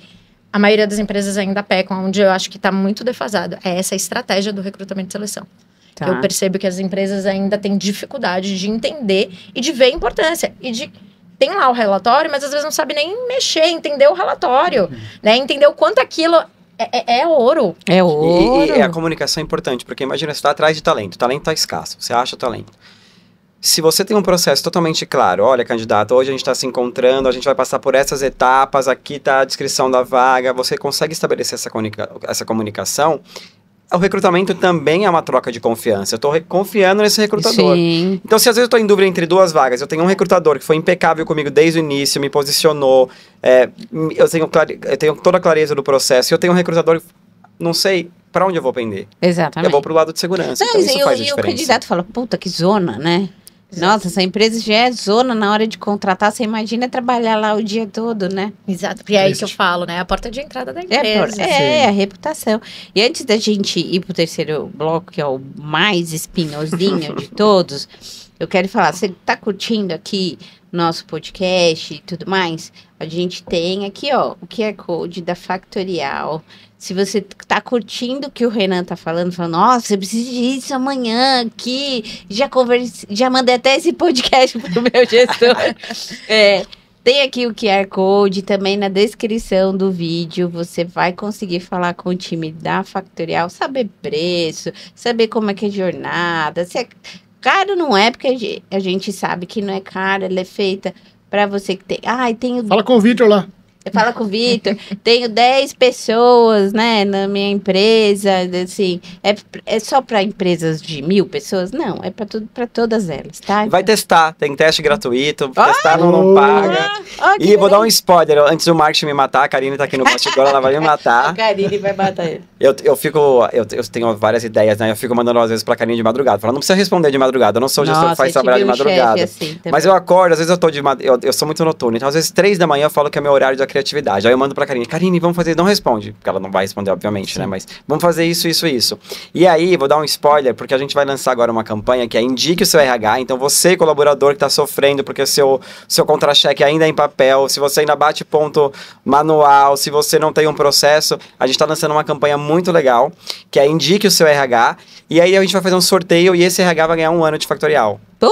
a maioria das empresas ainda pecam, onde eu acho que está muito defasado. É essa estratégia do recrutamento e seleção. Tá. Eu percebo que as empresas ainda têm dificuldade de entender e de ver a importância. Tem lá o relatório, mas às vezes não sabe nem mexer, entender o relatório, né? Entender o quanto aquilo é ouro. É ouro. E a comunicação é importante, porque imagina, você está atrás de talento. O talento está escasso, você acha o talento. Se você tem um processo totalmente claro, olha, candidato, hoje a gente está se encontrando, a gente vai passar por essas etapas, aqui está a descrição da vaga, você consegue estabelecer essa comunicação. O recrutamento também é uma troca de confiança. Eu estou confiando nesse recrutador. Sim. Então, se às vezes eu estou em dúvida entre duas vagas, eu tenho um recrutador que foi impecável comigo desde o início, me posicionou, eu tenho toda a clareza do processo, e eu tenho um recrutador que não sei para onde eu vou pender. Exatamente. Eu vou pro lado de segurança. Então, isso faz a e diferença. o candidato fala, puta, que zona, né? Nossa, essa empresa já é zona na hora de contratar. Você imagina trabalhar lá o dia todo, né? Exato. E é aí que eu falo, né? A porta de entrada da empresa. É a reputação. E antes da gente ir pro terceiro bloco, que é o mais espinhosinho de todos, eu quero falar, você tá curtindo aqui nosso podcast e tudo mais? A gente tem aqui, ó, o QR Code da Factorial. Se você tá curtindo o que o Renan tá falando, nossa, você precisa disso amanhã aqui. Já mandei até esse podcast pro meu gestor. Tem aqui o QR Code, também na descrição do vídeo. Você vai conseguir falar com o time da Factorial, saber preço, saber como é que é a jornada. Se é caro, não é, porque a gente sabe que não é caro, ela é feita para você que tem. Fala com o Vitor lá. Fala com o Vitor, tenho 10 pessoas, né, na minha empresa, assim, é só para empresas de 1.000 pessoas? Não, é para todas elas, tá? Vai testar, tem teste gratuito, testar não paga. E vou dar um spoiler, antes do marketing me matar, a Karine tá aqui no bastidor, ela vai me matar. A Karine vai matar ele. Eu tenho várias ideias, né, eu fico mandando às vezes pra Karine de madrugada, falando, não precisa responder de madrugada, eu não sou gestor que faz trabalhar de madrugada. Assim, mas eu acordo, às vezes eu sou muito noturno, então às vezes 3 da manhã eu falo que é meu horário de criatividade. Aí eu mando pra Karine, vamos fazer, não responde, porque ela não vai responder, obviamente, sim, né? Mas vamos fazer isso. E aí, vou dar um spoiler, porque a gente vai lançar agora uma campanha que é Indique o seu RH. Então, você, colaborador que tá sofrendo, porque o seu contra-cheque ainda é em papel, se você ainda bate ponto manual, se você não tem um processo, a gente tá lançando uma campanha muito legal, que é Indique o seu RH. E aí a gente vai fazer um sorteio e esse RH vai ganhar 1 ano de Factorial. Então,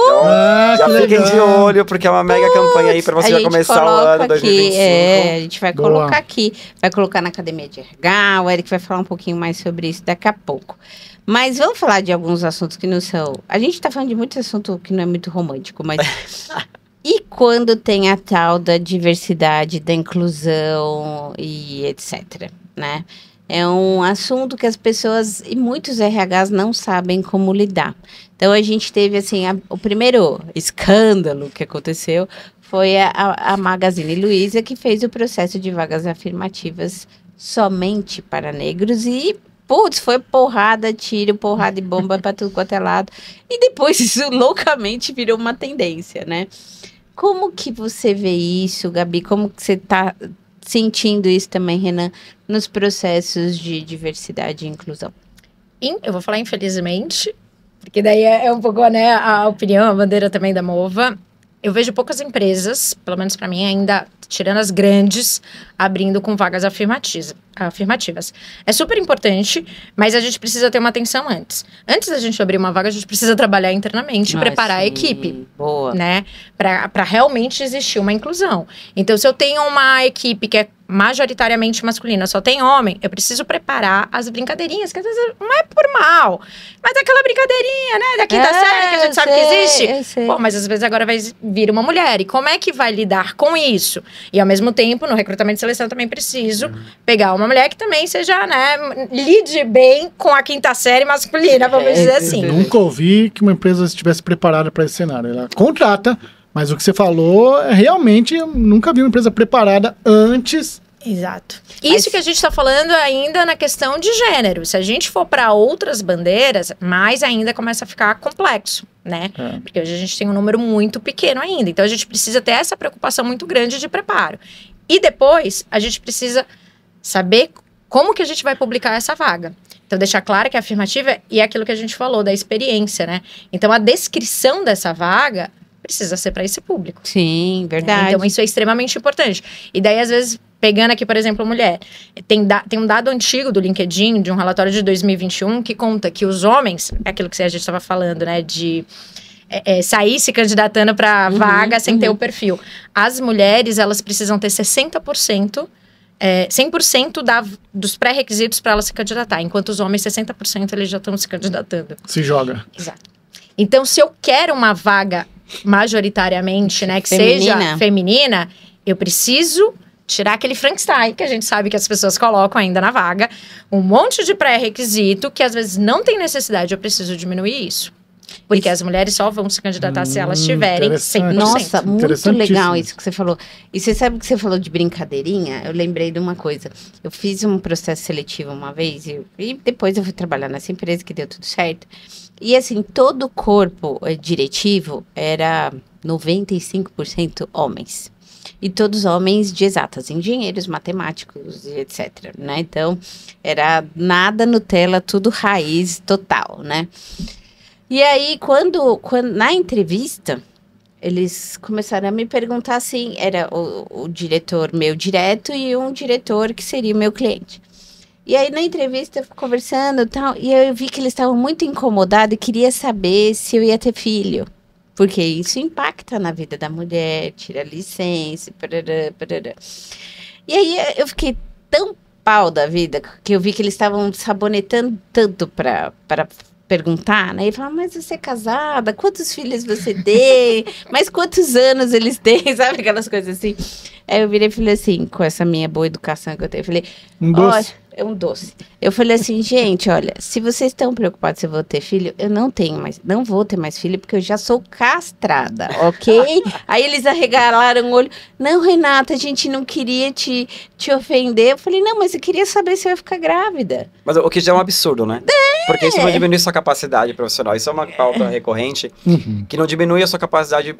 já fiquem de olho, porque é uma mega campanha aí para você já começar o ano 2025. A gente vai colocar aqui, vai colocar na Academia de RH, o Eric vai falar um pouquinho mais sobre isso daqui a pouco. Mas vamos falar de alguns assuntos que não são... A gente tá falando de muito assunto que não é muito romântico, mas... E quando tem a tal da diversidade, da inclusão e etc, né? É um assunto que as pessoas e muitos RHs não sabem como lidar. Então, a gente teve, assim, o primeiro escândalo que aconteceu foi a Magazine Luiza, que fez o processo de vagas afirmativas somente para negros e, putz, foi porrada, tiro, porrada e bomba para tudo quanto é lado. E depois isso loucamente virou uma tendência, né? Como que você vê isso, Gabi? Como que você está sentindo isso também, Renan, nos processos de diversidade e inclusão? Eu vou falar infelizmente, porque daí é um pouco, né, a opinião, a bandeira também da Mova. Eu vejo poucas empresas, pelo menos para mim, ainda tirando as grandes, abrindo com vagas afirmativas. É super importante, mas a gente precisa ter uma atenção antes. Antes da gente abrir uma vaga, a gente precisa trabalhar internamente e preparar a equipe. Boa. Né? Para realmente existir uma inclusão. Então, se eu tenho uma equipe que é majoritariamente masculina, só tem homem, eu preciso preparar as brincadeirinhas, que às vezes não é por mal, mas aquela brincadeirinha, né, da quinta série, que a gente sabe que existe. Bom, mas às vezes agora vai vir uma mulher, e como é que vai lidar com isso? E ao mesmo tempo, no recrutamento e seleção, também preciso pegar uma mulher que também seja, né, lide bem com a quinta série masculina, vamos dizer assim. Nunca ouvi que uma empresa estivesse preparada para esse cenário. Ela contrata, mas o que você falou, realmente, eu nunca vi uma empresa preparada antes. Exato. Isso que a gente está falando ainda na questão de gênero. Se a gente for para outras bandeiras, mais ainda começa a ficar complexo, né? Porque hoje a gente tem um número muito pequeno ainda. Então, a gente precisa ter essa preocupação muito grande de preparo. E depois, a gente precisa saber como que a gente vai publicar essa vaga. Então, deixar claro que a afirmativa é aquilo que a gente falou, da experiência, né? Então, a descrição dessa vaga precisa ser para esse público. Sim, verdade. Então, isso é extremamente importante. E daí, às vezes, pegando aqui, por exemplo, mulher, tem um dado antigo do LinkedIn, de um relatório de 2021, que conta que os homens, é aquilo que a gente estava falando, né, de sair se candidatando para vaga sem ter o perfil. As mulheres, elas precisam ter 60%, 100% dos pré-requisitos para elas se candidatar, enquanto os homens, 60% eles já estão se candidatando. Se joga. Exato. Então, se eu quero uma vaga majoritariamente, né, que seja feminina, eu preciso tirar aquele Frankenstein, que a gente sabe que as pessoas colocam ainda na vaga, um monte de pré-requisito que às vezes não tem necessidade, eu preciso diminuir isso. Porque as mulheres só vão se candidatar se elas tiverem 100%. Nossa, muito legal isso que você falou. E você sabe que você falou de brincadeirinha? Eu lembrei de uma coisa. Eu fiz um processo seletivo uma vez e depois eu fui trabalhar nessa empresa que deu tudo certo. E assim, todo o corpo diretivo era 95% homens. E todos homens de exatas, engenheiros, matemáticos, etc, né? Então, era nada Nutella, tudo raiz total, né? E aí, quando na entrevista, eles começaram a me perguntar assim, era o diretor meu direto e um diretor que seria o meu cliente. E aí, na entrevista, eu fui conversando e tal, e eu vi que eles estavam muito incomodados e queria saber se eu ia ter filho. Porque isso impacta na vida da mulher, tira licença, parará, parará. E aí, eu fiquei tão pau da vida, que eu vi que eles estavam sabonetando tanto para perguntar, né? E falar, mas você é casada? Quantos filhos você tem? Mas quantos anos eles têm? Sabe aquelas coisas assim? Aí eu virei e falei assim, com essa minha boa educação que eu tenho, eu falei... Um doce. É um doce. Eu falei assim, gente, olha, se vocês estão preocupados se eu vou ter filho, eu não vou ter mais filho, porque eu já sou castrada, ok? Aí eles arregalaram o olho. Não, Renata, a gente não queria te ofender. Eu falei, não, mas eu queria saber se eu ia ficar grávida. Mas o que já é um absurdo, né? Porque isso não diminui sua capacidade profissional. Isso é uma pauta recorrente, que não diminui a sua capacidade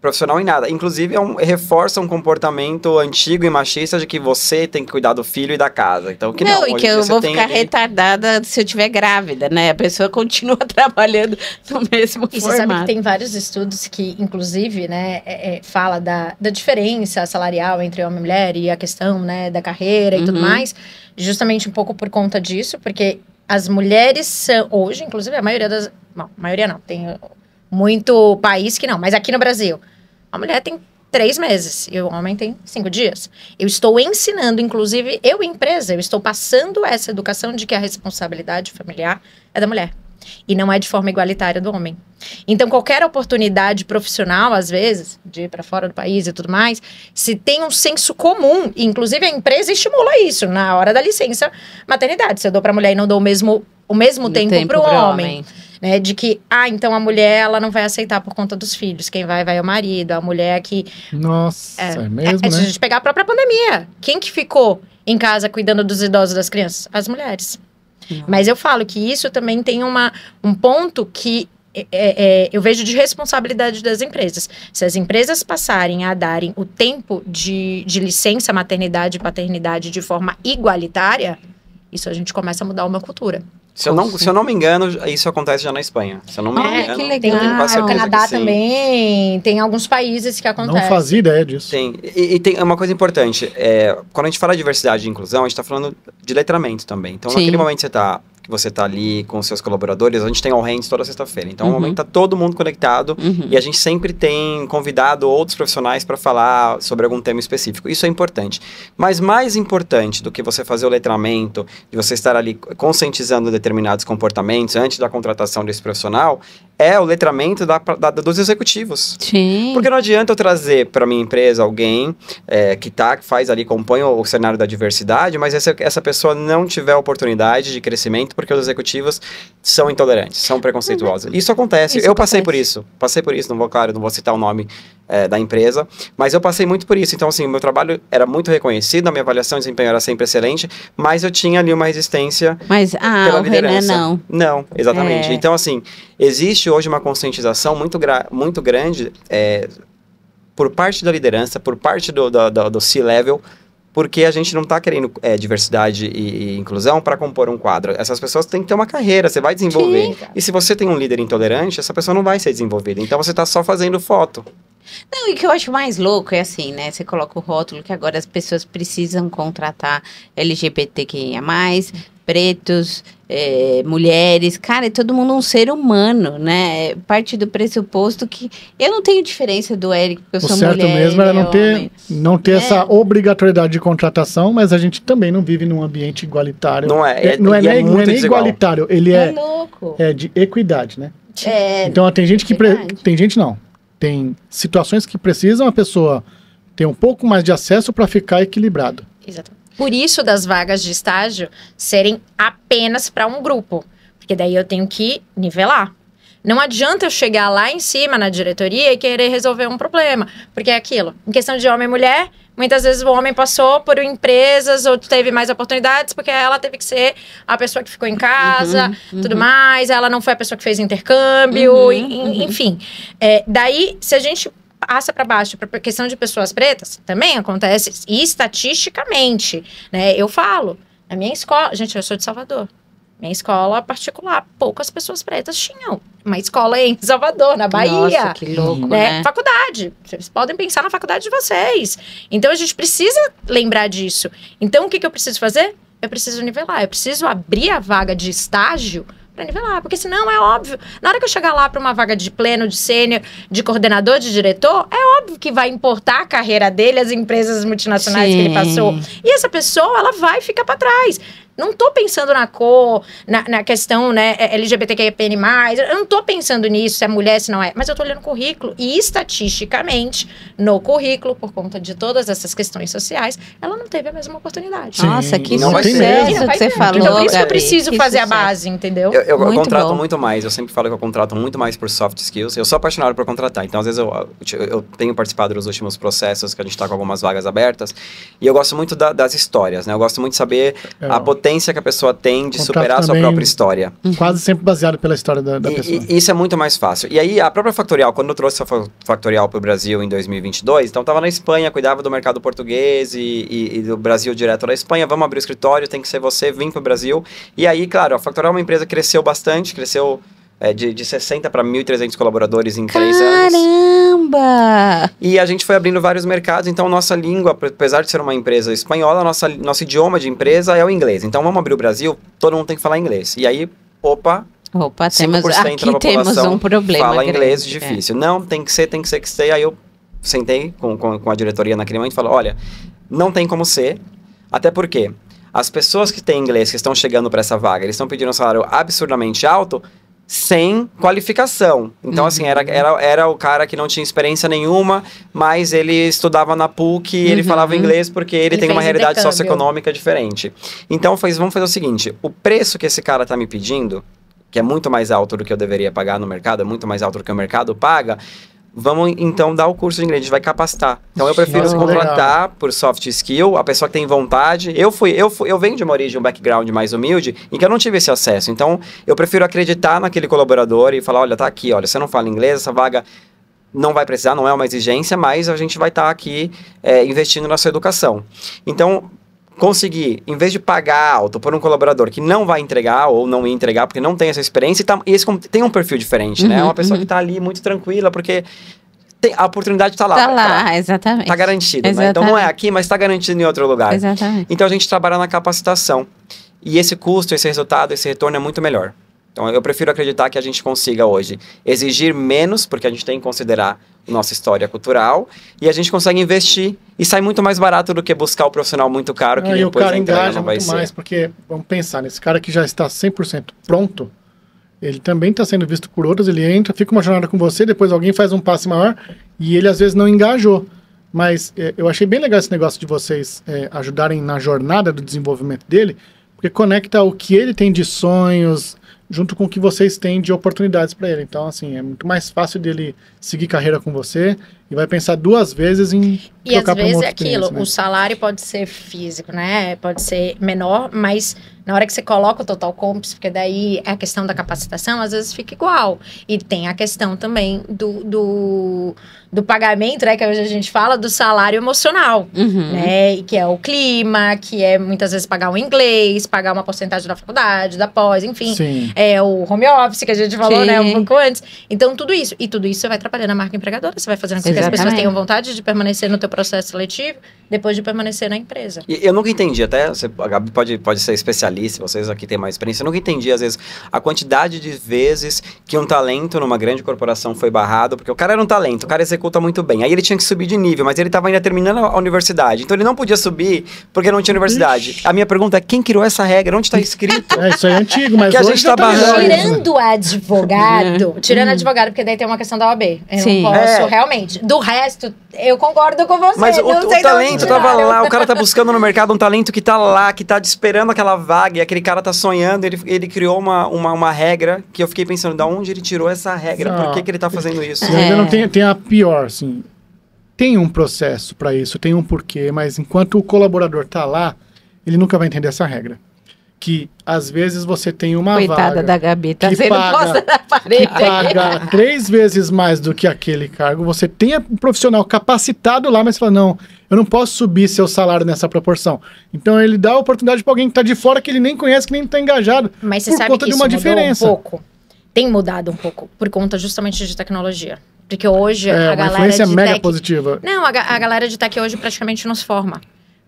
profissional em nada. Inclusive, reforça um comportamento antigo e machista de que você tem que cuidar do filho e da casa. Então, que não, e que eu vou ficar retardada se eu estiver grávida, né? A pessoa continua trabalhando no mesmo formato. E você sabe que tem vários estudos que, inclusive, né, fala da diferença salarial entre homem e mulher e a questão, né, da carreira e tudo mais, justamente um pouco por conta disso, porque as mulheres são, hoje, inclusive, a maioria das... Não, a maioria não, tem muito país que não, mas aqui no Brasil, a mulher tem 3 meses e o homem tem 5 dias. Eu estou ensinando, inclusive, empresa, eu estou passando essa educação de que a responsabilidade familiar é da mulher. E não é de forma igualitária do homem. Então, qualquer oportunidade profissional, às vezes, de ir para fora do país e tudo mais, se tem um senso comum, e inclusive a empresa estimula isso na hora da licença maternidade. Se eu dou para a mulher e não dou o mesmo tempo para o homem. Né, de que, então a mulher, ela não vai aceitar por conta dos filhos. Quem vai é o marido, a mulher que... Nossa, é mesmo, né? Se a gente pegar a própria pandemia, quem que ficou em casa cuidando dos idosos e das crianças? As mulheres. Mas eu falo que isso também tem um ponto que eu vejo de responsabilidade das empresas. Se as empresas passarem a darem o tempo de licença maternidade e paternidade de forma igualitária, isso a gente começa a mudar uma cultura. Se eu não me engano, isso acontece já na Espanha. Se eu não me engano. Que legal. Tem quase o certeza Canadá que sim. também, tem alguns países que acontece. Não fazia ideia disso. Tem. E tem uma coisa importante. Quando a gente fala de diversidade e inclusão, a gente está falando de letramento também. Então, naquele momento que você tá ali com os seus colaboradores, a gente tem All Hands toda sexta-feira. Então, no momento tá todo mundo conectado e a gente sempre tem convidado outros profissionais para falar sobre algum tema específico. Isso é importante. Mas mais importante do que você fazer o letramento, de você estar ali conscientizando determinados comportamentos antes da contratação desse profissional, é o letramento dos executivos. Sim. Porque não adianta eu trazer para minha empresa alguém que faz ali, compõe o cenário da diversidade, mas essa pessoa não tiver oportunidade de crescimento porque os executivos são intolerantes, são preconceituosos. Isso acontece. Eu passei por isso. Não vou citar o nome da empresa, mas eu passei muito por isso. Então, assim, o meu trabalho era muito reconhecido, a minha avaliação de desempenho era sempre excelente, mas eu tinha ali uma resistência pela liderança. Renan não. Não, exatamente. Então, assim, existe hoje uma conscientização muito grande por parte da liderança, por parte do C-level, porque a gente não está querendo diversidade e inclusão para compor um quadro. Essas pessoas têm que ter uma carreira, você vai desenvolver. Sim. E se você tem um líder intolerante, essa pessoa não vai ser desenvolvida. Então você está só fazendo foto. Não, e o que eu acho mais louco é assim, né? Você coloca o rótulo que agora as pessoas precisam contratar LGBTQIA+, pretos, mulheres. Cara, é todo mundo um ser humano, né? Parte do pressuposto que eu não tenho diferença do Eric, porque eu sou mulher. O certo mesmo era não ter essa obrigatoriedade de contratação, mas a gente também não vive num ambiente igualitário. Não é nem igualitário, ele é louco. de equidade, né? É, Então tem gente que... verdade. Tem situações que precisam a pessoa ter um pouco mais de acesso para ficar equilibrado. Exatamente. Por isso das vagas de estágio serem apenas para um grupo. Porque daí eu tenho que nivelar. Não adianta eu chegar lá em cima na diretoria e querer resolver um problema. Porque é aquilo. Em questão de homem e mulher, muitas vezes o homem passou por empresas ou teve mais oportunidades porque ela teve que ser a pessoa que ficou em casa, tudo mais. Ela não foi a pessoa que fez intercâmbio, enfim. Daí, se a gente passa para baixo para a questão de pessoas pretas, também acontece estatisticamente, né? Eu falo, na minha escola... Gente, eu sou de Salvador. Minha escola particular, poucas pessoas pretas tinham. Uma escola em Salvador, na Bahia. Nossa, que louco, né? Faculdade. Vocês podem pensar na faculdade de vocês. Então, a gente precisa lembrar disso. Então, o que eu preciso fazer? Eu preciso nivelar. Eu preciso abrir a vaga de estágio para nivelar. Porque senão, é óbvio. Na hora que eu chegar lá para uma vaga de pleno, de sênior, de coordenador, de diretor, é óbvio que vai importar a carreira dele, as empresas multinacionais que ele passou. E essa pessoa, ela vai ficar para trás. Não tô pensando na cor, na questão, né, LGBTQIAPN+, eu não tô pensando nisso, se é mulher, se não é. Mas eu tô olhando o currículo e, estatisticamente, no currículo, por conta de todas essas questões sociais, ela não teve a mesma oportunidade. Sim, nossa, que não vai ter sucesso mesmo. que você falou, Então, por isso que eu Gabi. preciso Que fazer sucesso. a base, entendeu? Eu Muito contrato bom. muito mais, eu sempre falo que eu contrato muito mais por soft skills. Eu sou apaixonado por contratar, então às vezes eu tenho participado dos últimos processos que a gente está com algumas vagas abertas, e eu gosto muito das histórias, né? Eu gosto muito de saber a potência que a pessoa tem de Contrato superar a sua também própria história. Quase sempre baseado pela história da pessoa. E isso é muito mais fácil. E aí, a própria Factorial, quando eu trouxe a Factorial para o Brasil em 2022, então estava na Espanha, cuidava do mercado português e do Brasil direto da Espanha. Vamos abrir o escritório, tem que ser você, vim para o Brasil. E aí, claro, a Factorial é uma empresa que cresceu bastante, cresceu de 60 para 1.300 colaboradores em 3 anos. Caramba! E a gente foi abrindo vários mercados, então nossa língua, apesar de ser uma empresa espanhola, nosso idioma de empresa é o inglês. Então vamos abrir o Brasil, todo mundo tem que falar inglês. E aí, Opa, 5% aqui da temos população um problema fala inglês grande, difícil. Não, tem que ser. Aí eu sentei com a diretoria naquele momento e falei, olha, não tem como ser, até porque as pessoas que têm inglês, que estão chegando para essa vaga, eles estão pedindo um salário absurdamente alto, sem qualificação. Então, assim, era o cara que não tinha experiência nenhuma, mas ele estudava na PUC e ele falava inglês porque ele tem uma realidade intercâmbio socioeconômica diferente. Então, vamos fazer o seguinte, o preço que esse cara tá me pedindo, que é muito mais alto do que eu deveria pagar no mercado, é muito mais alto do que o mercado paga, vamos então dar o curso de inglês, a gente vai capacitar. Então eu prefiro Nossa, contratar legal. por soft skill, a pessoa que tem vontade. Eu venho de uma origem, um background mais humilde, em que eu não tive esse acesso. Então eu prefiro acreditar naquele colaborador e falar, olha, tá aqui, olha, você não fala inglês, essa vaga não vai precisar, não é uma exigência, mas a gente vai estar aqui investindo na sua educação. Então, conseguir, em vez de pagar alto por um colaborador que não vai entregar ou não ia entregar porque não tem essa experiência, e esse tem um perfil diferente, né? É uma pessoa que tá ali muito tranquila, porque a oportunidade tá lá. Tá lá, exatamente. Tá garantido, né? Então não é aqui, mas tá garantido em outro lugar. Exatamente. Então a gente trabalha na capacitação. E esse custo, esse resultado, esse retorno é muito melhor. Então eu prefiro acreditar que a gente consiga hoje exigir menos, porque a gente tem que considerar nossa história cultural, e a gente consegue investir e sai muito mais barato do que buscar o profissional muito caro, que E o depois cara a entrega engaja não vai muito ser. mais, porque, vamos pensar, nesse cara que já está 100% pronto, ele também está sendo visto por outros, ele entra, fica uma jornada com você, depois alguém faz um passe maior, e ele às vezes não engajou. Mas eu achei bem legal esse negócio de vocês ajudarem na jornada do desenvolvimento dele, porque conecta o que ele tem de sonhos junto com o que vocês têm de oportunidades para ele. Então, assim, é muito mais fácil dele seguir carreira com você e vai pensar 2 vezes em E às trocar para uma vezes é outra aquilo, experiência, né? o salário pode ser físico, né? Pode ser menor, mas na hora que você coloca o total comps, porque daí é a questão da capacitação, às vezes fica igual. E tem a questão também do pagamento, né? Que hoje a gente fala do salário emocional, né? E que é o clima, que é muitas vezes pagar um inglês, pagar uma porcentagem da faculdade, da pós, enfim. Sim. É o home office que a gente falou, Sim. né? Um pouco antes. Então, tudo isso. E tudo isso você vai trabalhando a marca empregadora, você vai fazendo com que as pessoas Exatamente. tenham vontade de permanecer no teu processo seletivo, depois de permanecer na empresa. E eu nunca entendi, até a Gabi pode ser especialista, vocês aqui têm mais experiência, eu nunca entendi, às vezes, a quantidade de vezes que um talento numa grande corporação foi barrado, porque o cara era um talento, o cara executa muito bem, aí ele tinha que subir de nível, mas ele estava ainda terminando a universidade, então ele não podia subir porque não tinha universidade. A minha pergunta é, quem criou essa regra? Onde está escrito? Isso aí é antigo, mas Que a hoje gente já tá melhor barrando. isso, né? Tirando advogado, porque daí tem uma questão da OAB. Eu Sim. não posso, É. realmente. Do resto, eu concordo com você. Mas não o sei de onde talento tava tiraram. lá, o cara tá buscando no mercado um talento que tá lá, que tá esperando aquela vaga, e aquele cara tá sonhando, ele criou uma regra que eu fiquei pensando, da onde ele tirou essa regra? Por que ele tá fazendo isso? E ainda não tem a pior, assim. Tem um processo para isso, tem um porquê, mas enquanto o colaborador tá lá, ele nunca vai entender essa regra. Que às vezes você tem uma Coitada vaga da Gabi, tá que sendo paga- posta na que parede. paga 3 vezes mais do que aquele cargo, você tem um profissional capacitado lá, mas você fala, não, eu não posso subir seu salário nessa proporção. Então ele dá a oportunidade para alguém que tá de fora, que ele nem conhece, que nem tá engajado, Mas você por sabe conta que de isso uma mudou diferença. um pouco. Tem mudado um pouco, por conta justamente de tecnologia. Porque hoje É a uma galera influência de mega tech... positiva. Não, a galera de tech hoje praticamente não se forma.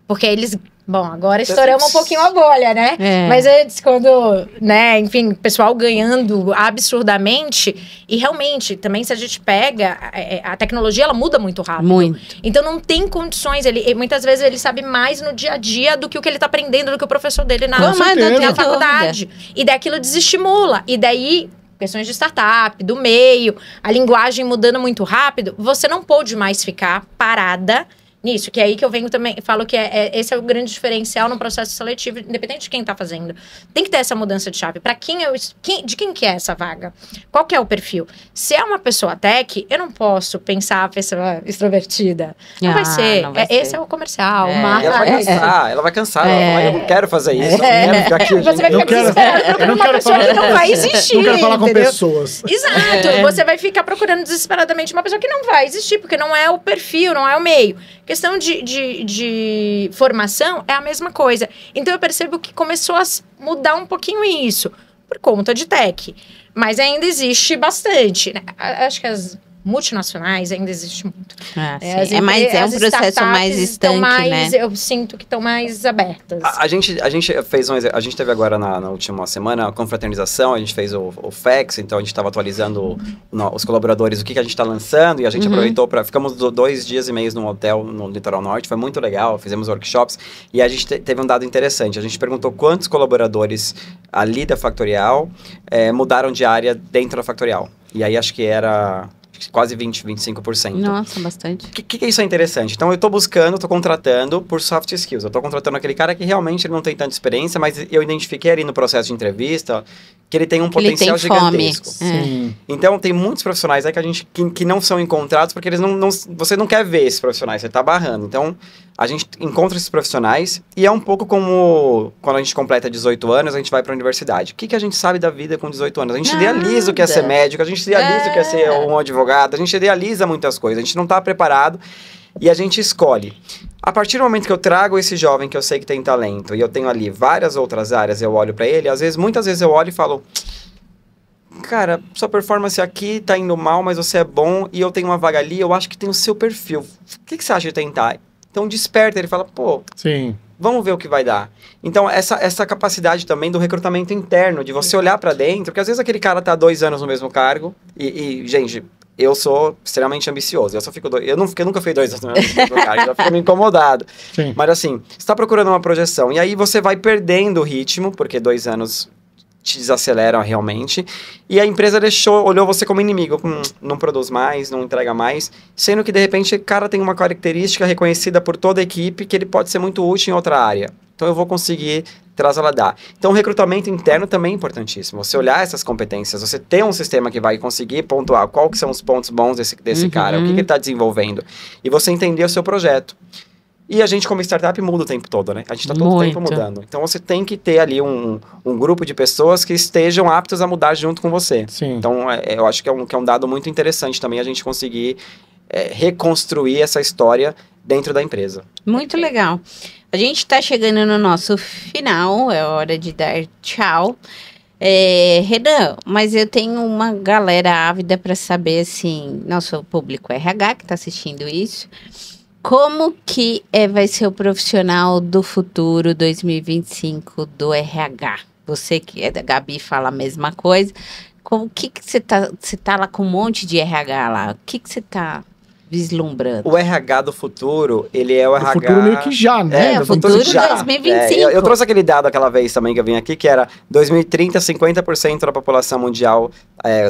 Porque eles... Bom, agora estouramos um pouquinho a bolha, né? É. Mas antes, quando, né, enfim, o pessoal ganhando absurdamente. E realmente, também se a gente pega, a tecnologia, ela muda muito rápido. Muito. Então não tem condições. Muitas vezes ele sabe mais no dia a dia do que o que ele tá aprendendo, do que o professor dele na, Com certeza. na Não tenho faculdade. E daí aquilo desestimula. E daí... questões de startup, do meio, a linguagem mudando muito rápido, você não pode mais ficar parada nisso, que é aí que eu venho também, falo que esse é o grande diferencial no processo seletivo, independente de quem tá fazendo. Tem que ter essa mudança de chave. Para de quem que é essa vaga? Qual que é o perfil? Se é uma pessoa tech, eu não posso pensar a pessoa extrovertida. Não vai ser. não vai Esse ser. é o comercial. É. Uma... E ela vai cansar, ela vai cansar, ela vai falar, eu não quero fazer isso, eu não quero ficar aqui. Você vai Não ficar quero- desesperado eu por não uma quero pessoa falar- que não vai existir. Não quero falar com entendeu? pessoas. Exato, você vai ficar procurando desesperadamente uma pessoa que não vai existir, porque não é o perfil, não é o meio. Questão de formação é a mesma coisa. Então eu percebo que começou a mudar um pouquinho isso, por conta de tech. Mas ainda existe bastante, né? Acho que as multinacionais ainda existe muito. Ah, sim. As É um as processo startups mais estão estanque, mais- né? Eu sinto que estão mais abertas. A gente fez a gente teve agora na última semana a confraternização, a gente fez o FAX, então a gente estava atualizando os colaboradores, o que a gente está lançando, e a gente aproveitou ficamos 2 dias e meio num hotel no Litoral Norte, foi muito legal, fizemos workshops, e a gente teve um dado interessante, a gente perguntou quantos colaboradores ali da Factorial mudaram de área dentro da Factorial, e aí acho que era quase 25%. Nossa, bastante. O que isso é interessante? Então, eu estou contratando por soft skills. Eu estou contratando aquele cara que realmente ele não tem tanta experiência, mas eu identifiquei ali no processo de entrevista que ele tem um Que ele potencial tem fome. gigantesco. Sim. Então, tem muitos profissionais aí que não são encontrados porque eles você não quer ver esses profissionais, você está barrando. Então, a gente encontra esses profissionais e é um pouco como quando a gente completa 18 anos, a gente vai para a universidade. O que a gente sabe da vida com 18 anos? A gente idealiza o que é ser médico, a gente idealiza o que é ser um advogado, a gente idealiza muitas coisas, a gente não está preparado. e a gente escolhe. A partir do momento que eu trago esse jovem que eu sei que tem talento, e eu tenho ali várias outras áreas, eu olho para ele, muitas vezes eu olho e falo, cara, sua performance aqui tá indo mal, mas você é bom, e eu tenho uma vaga ali, eu acho que tem o seu perfil. O que você acha de tentar? Então desperta, ele fala, pô, Sim. Vamos ver o que vai dar. Então, essa capacidade também do recrutamento interno, de você olhar para dentro, porque às vezes aquele cara tá 2 anos no mesmo cargo, gente, eu sou extremamente ambicioso. Eu nunca fui 2 anos no mesmo cargo, já fico meio incomodado. Sim. Mas assim, você está procurando uma projeção, e aí você vai perdendo o ritmo, porque 2 anos te desaceleram realmente, e a empresa olhou você como inimigo, não produz mais, não entrega mais, sendo que de repente o cara tem uma característica reconhecida por toda a equipe que ele pode ser muito útil em outra área. Então eu vou conseguir trasladar. Então o recrutamento interno também é importantíssimo. Você olhar essas competências, você ter um sistema que vai conseguir pontuar qual que são os pontos bons desse cara, o que ele está desenvolvendo, e você entender o seu projeto. E a gente, como startup, muda o tempo todo, né? A gente está todo o tempo mudando. Então, você tem que ter ali um grupo de pessoas que estejam aptos a mudar junto com você. Sim. Então, eu acho que é um dado muito interessante também a gente conseguir reconstruir essa história dentro da empresa. Muito legal. A gente está chegando no nosso final, é hora de dar tchau. Renan, mas eu tenho uma galera ávida para saber, assim, nosso público RH que está assistindo isso, como que vai ser o profissional do futuro 2025 do RH? Você que é da Gabi fala a mesma coisa. O que você tá lá com um monte de RH lá? O que você tá vislumbrando? O RH do futuro, ele é o RH... O futuro meio que já, né? O futuro 2025. Eu trouxe aquele dado aquela vez também que eu vim aqui, que era 2030, 50% da população mundial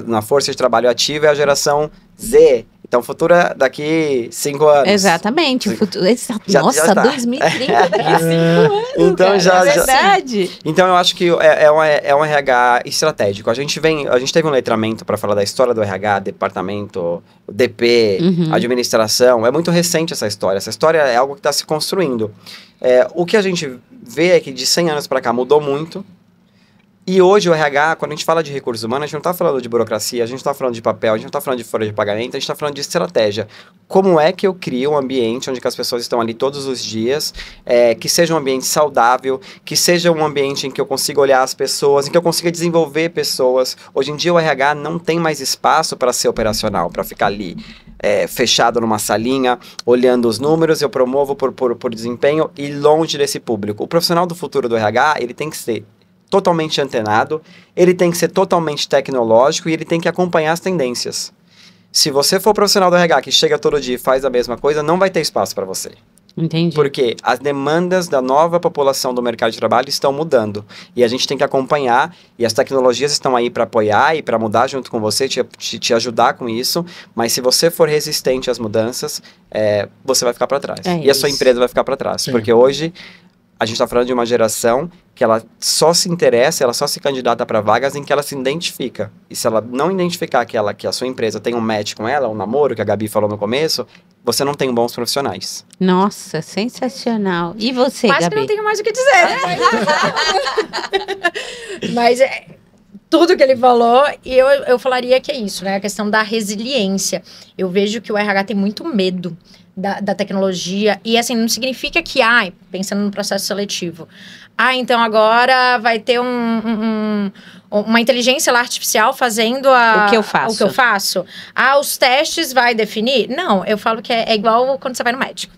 na força de trabalho ativa é a geração Z. Então, o futuro é daqui 5 anos. Exatamente. O futuro, nossa, já tá. 2030 daqui a 5 anos. Então, cara, é verdade. Então, eu acho que é um RH estratégico. A gente teve um letramento para falar da história do RH, departamento, DP, administração. É muito recente essa história. Essa história é algo que está se construindo. O que a gente vê é que de 100 anos para cá mudou muito. E hoje o RH, quando a gente fala de recursos humanos, a gente não está falando de burocracia, a gente não está falando de papel, a gente não está falando de folha de pagamento, a gente está falando de estratégia. Como é que eu crio um ambiente onde que as pessoas estão ali todos os dias, que seja um ambiente saudável, que seja um ambiente em que eu consiga olhar as pessoas, em que eu consiga desenvolver pessoas. Hoje em dia o RH não tem mais espaço para ser operacional, para ficar ali fechado numa salinha, olhando os números, eu promovo por desempenho e longe desse público. O profissional do futuro do RH, ele tem que ser totalmente antenado, ele tem que ser totalmente tecnológico e ele tem que acompanhar as tendências. Se você for profissional do RH que chega todo dia e faz a mesma coisa, não vai ter espaço para você. Entendi. Porque as demandas da nova população do mercado de trabalho estão mudando. E a gente tem que acompanhar, e as tecnologias estão aí para apoiar e para mudar junto com você, te ajudar com isso. Mas se você for resistente às mudanças, você vai ficar para trás. E a sua empresa vai ficar para trás. Sim. Porque hoje a gente está falando de uma geração que ela só se interessa, ela só se candidata para vagas em que ela se identifica. E se ela não identificar que a sua empresa tem um match com ela, um namoro, que a Gabi falou no começo, você não tem bons profissionais. Nossa, sensacional. E você, Gabi? Gabi? Não tenho mais o que dizer. Mas tudo que ele falou, e eu falaria que é isso, né? A questão da resiliência. Eu vejo que o RH tem muito medo da tecnologia, e assim, não significa que, pensando no processo seletivo, então agora vai ter uma inteligência artificial fazendo o que eu faço. Os testes vai definir? Não, eu falo que é igual quando você vai no médico,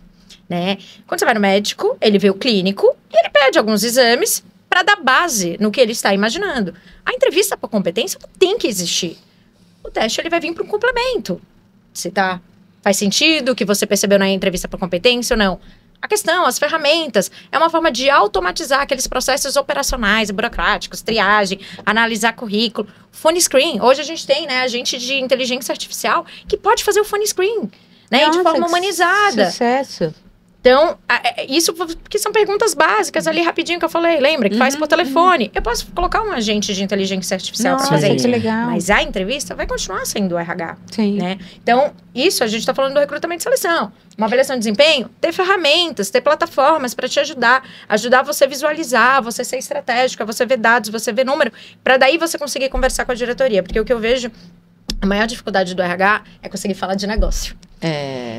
né? Quando você vai no médico, ele vê o clínico e ele pede alguns exames para dar base no que ele está imaginando. A entrevista por competência tem que existir. O teste ele vai vir para um complemento. Faz sentido o que você percebeu na entrevista por competência ou não? A questão, as ferramentas, é uma forma de automatizar aqueles processos operacionais, burocráticos, triagem, analisar currículo. Phone screen, hoje a gente tem, né, agente de inteligência artificial que pode fazer o phone screen, né, de forma humanizada. Sucesso. Então, isso porque são perguntas básicas ali rapidinho que eu falei, lembra? Que faz por telefone. Eu posso colocar um agente de inteligência artificial para fazer isso. Legal. Mas a entrevista vai continuar sendo o RH. Sim. Né? Então, isso a gente está falando do recrutamento e seleção. Uma avaliação de desempenho, ter ferramentas, ter plataformas para te ajudar você a visualizar, você ser estratégica, você ver dados, você ver número, para daí você conseguir conversar com a diretoria. Porque o que eu vejo, a maior dificuldade do RH é conseguir falar de negócio.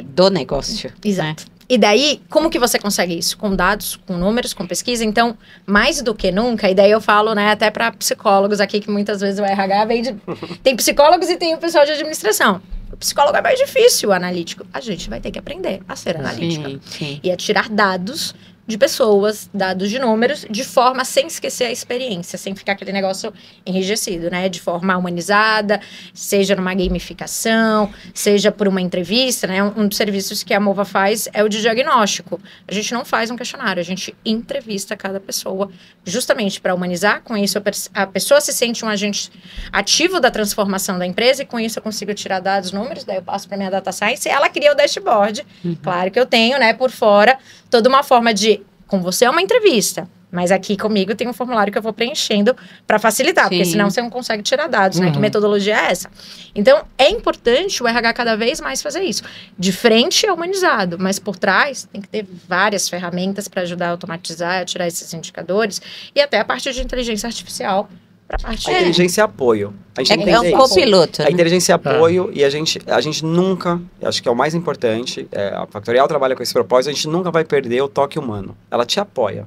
do negócio. Exato. E daí, como que você consegue isso? Com dados, com números, com pesquisa. Então, mais do que nunca, e daí eu falo, né, até para psicólogos aqui, que muitas vezes o RH vem de... Tem psicólogos e tem o pessoal de administração. O psicólogo é mais difícil, o analítico. A gente vai ter que aprender a ser analítica. Sim. E a tirar dados de pessoas, dados de números, de forma sem esquecer a experiência, sem ficar aquele negócio enrijecido, né? De forma humanizada, seja numa gamificação, seja por uma entrevista, né? Um dos serviços que a Mova faz é o de diagnóstico. A gente não faz um questionário, a gente entrevista cada pessoa, justamente para humanizar. Com isso, a pessoa se sente um agente ativo da transformação da empresa, e com isso eu consigo tirar dados, números, daí eu passo para minha data science e ela cria o dashboard. Claro que eu tenho, né, por fora, toda uma forma de... Com você é uma entrevista, mas aqui comigo tem um formulário que eu vou preenchendo para facilitar, porque senão você não consegue tirar dados, né? Que metodologia é essa? Então, é importante o RH cada vez mais fazer isso. De frente é humanizado, mas por trás tem que ter várias ferramentas para ajudar a automatizar, a tirar esses indicadores, e até a parte de inteligência artificial. A inteligência é apoio. A gente é um copiloto. A inteligência é apoio, e a gente nunca, acho que é o mais importante, a Factorial trabalha com esse propósito, a gente nunca vai perder o toque humano. Ela te apoia.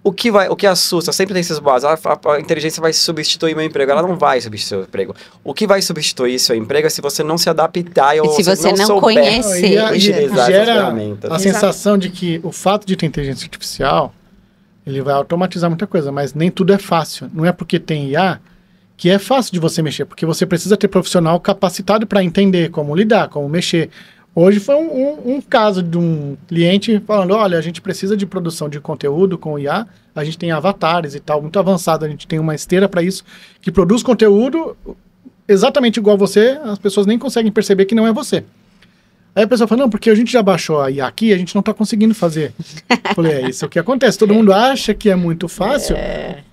O que assusta, sempre tem esses boatos, a inteligência vai substituir meu emprego. Ela não vai substituir o emprego. O que vai substituir seu emprego é se você não se adaptar ou se você não souber conhecer, utilizar essas ferramentas. A sensação de que o fato de ter inteligência artificial, ele vai automatizar muita coisa, mas nem tudo é fácil. Não é porque tem IA que é fácil de você mexer, porque você precisa ter profissional capacitado para entender como lidar, como mexer. Hoje foi um caso de um cliente falando, olha, a gente precisa de produção de conteúdo com IA, a gente tem avatares e tal, muito avançado, a gente tem uma esteira para isso, que produz conteúdo exatamente igual a você, as pessoas nem conseguem perceber que não é você. Aí a pessoa fala, não, porque a gente já baixou a IA aqui, a gente não está conseguindo fazer. Eu falei, é isso que acontece. Todo mundo acha que é muito fácil,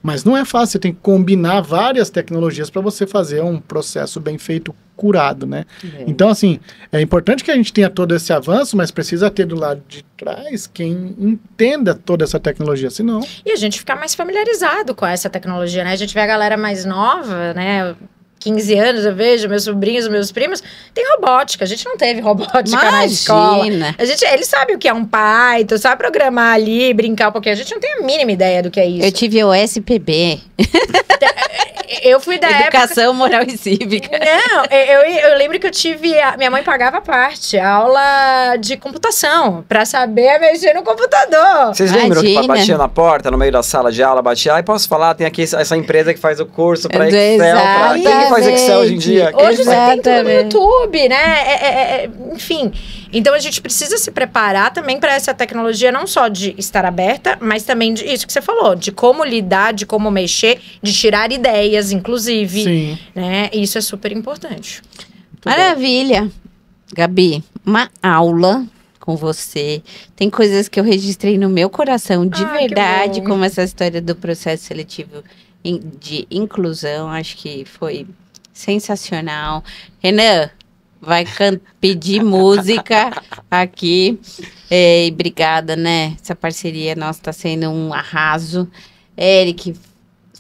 mas não é fácil. Você tem que combinar várias tecnologias para você fazer um processo bem feito, curado, né? Então, assim, é importante que a gente tenha todo esse avanço, mas precisa ter do lado de trás quem entenda toda essa tecnologia, senão... E a gente ficar mais familiarizado com essa tecnologia, né? A gente vê a galera mais nova, né? 15 anos, eu vejo, meus sobrinhos, meus primos, tem robótica. A gente não teve robótica na escola. Eles sabem o que é um Python, sabe programar ali, brincar um pouquinho. A gente não tem a mínima ideia do que é isso. Eu tive o SPB. Eu fui da Educação Moral e Cívica. Não, eu lembro que eu tive... Minha mãe pagava a parte, aula de computação, pra saber mexer no computador. Vocês lembram que batia na porta, no meio da sala de aula, batia, posso falar, tem aqui essa empresa que faz o curso pra Excel. Quem faz Excel hoje em dia? Hoje você tem tudo no YouTube, né? Enfim... Então, a gente precisa se preparar também para essa tecnologia, não só de estar aberta, mas também de isso que você falou, de como lidar, de como mexer, de tirar ideias, inclusive. Sim. Né? Isso é super importante. Maravilha. Gabi, uma aula com você. Tem coisas que eu registrei no meu coração, de verdade, como essa história do processo seletivo de inclusão. Acho que foi sensacional. Renan, vai pedir música aqui. E obrigada, né? Essa parceria nossa está sendo um arraso. Eric,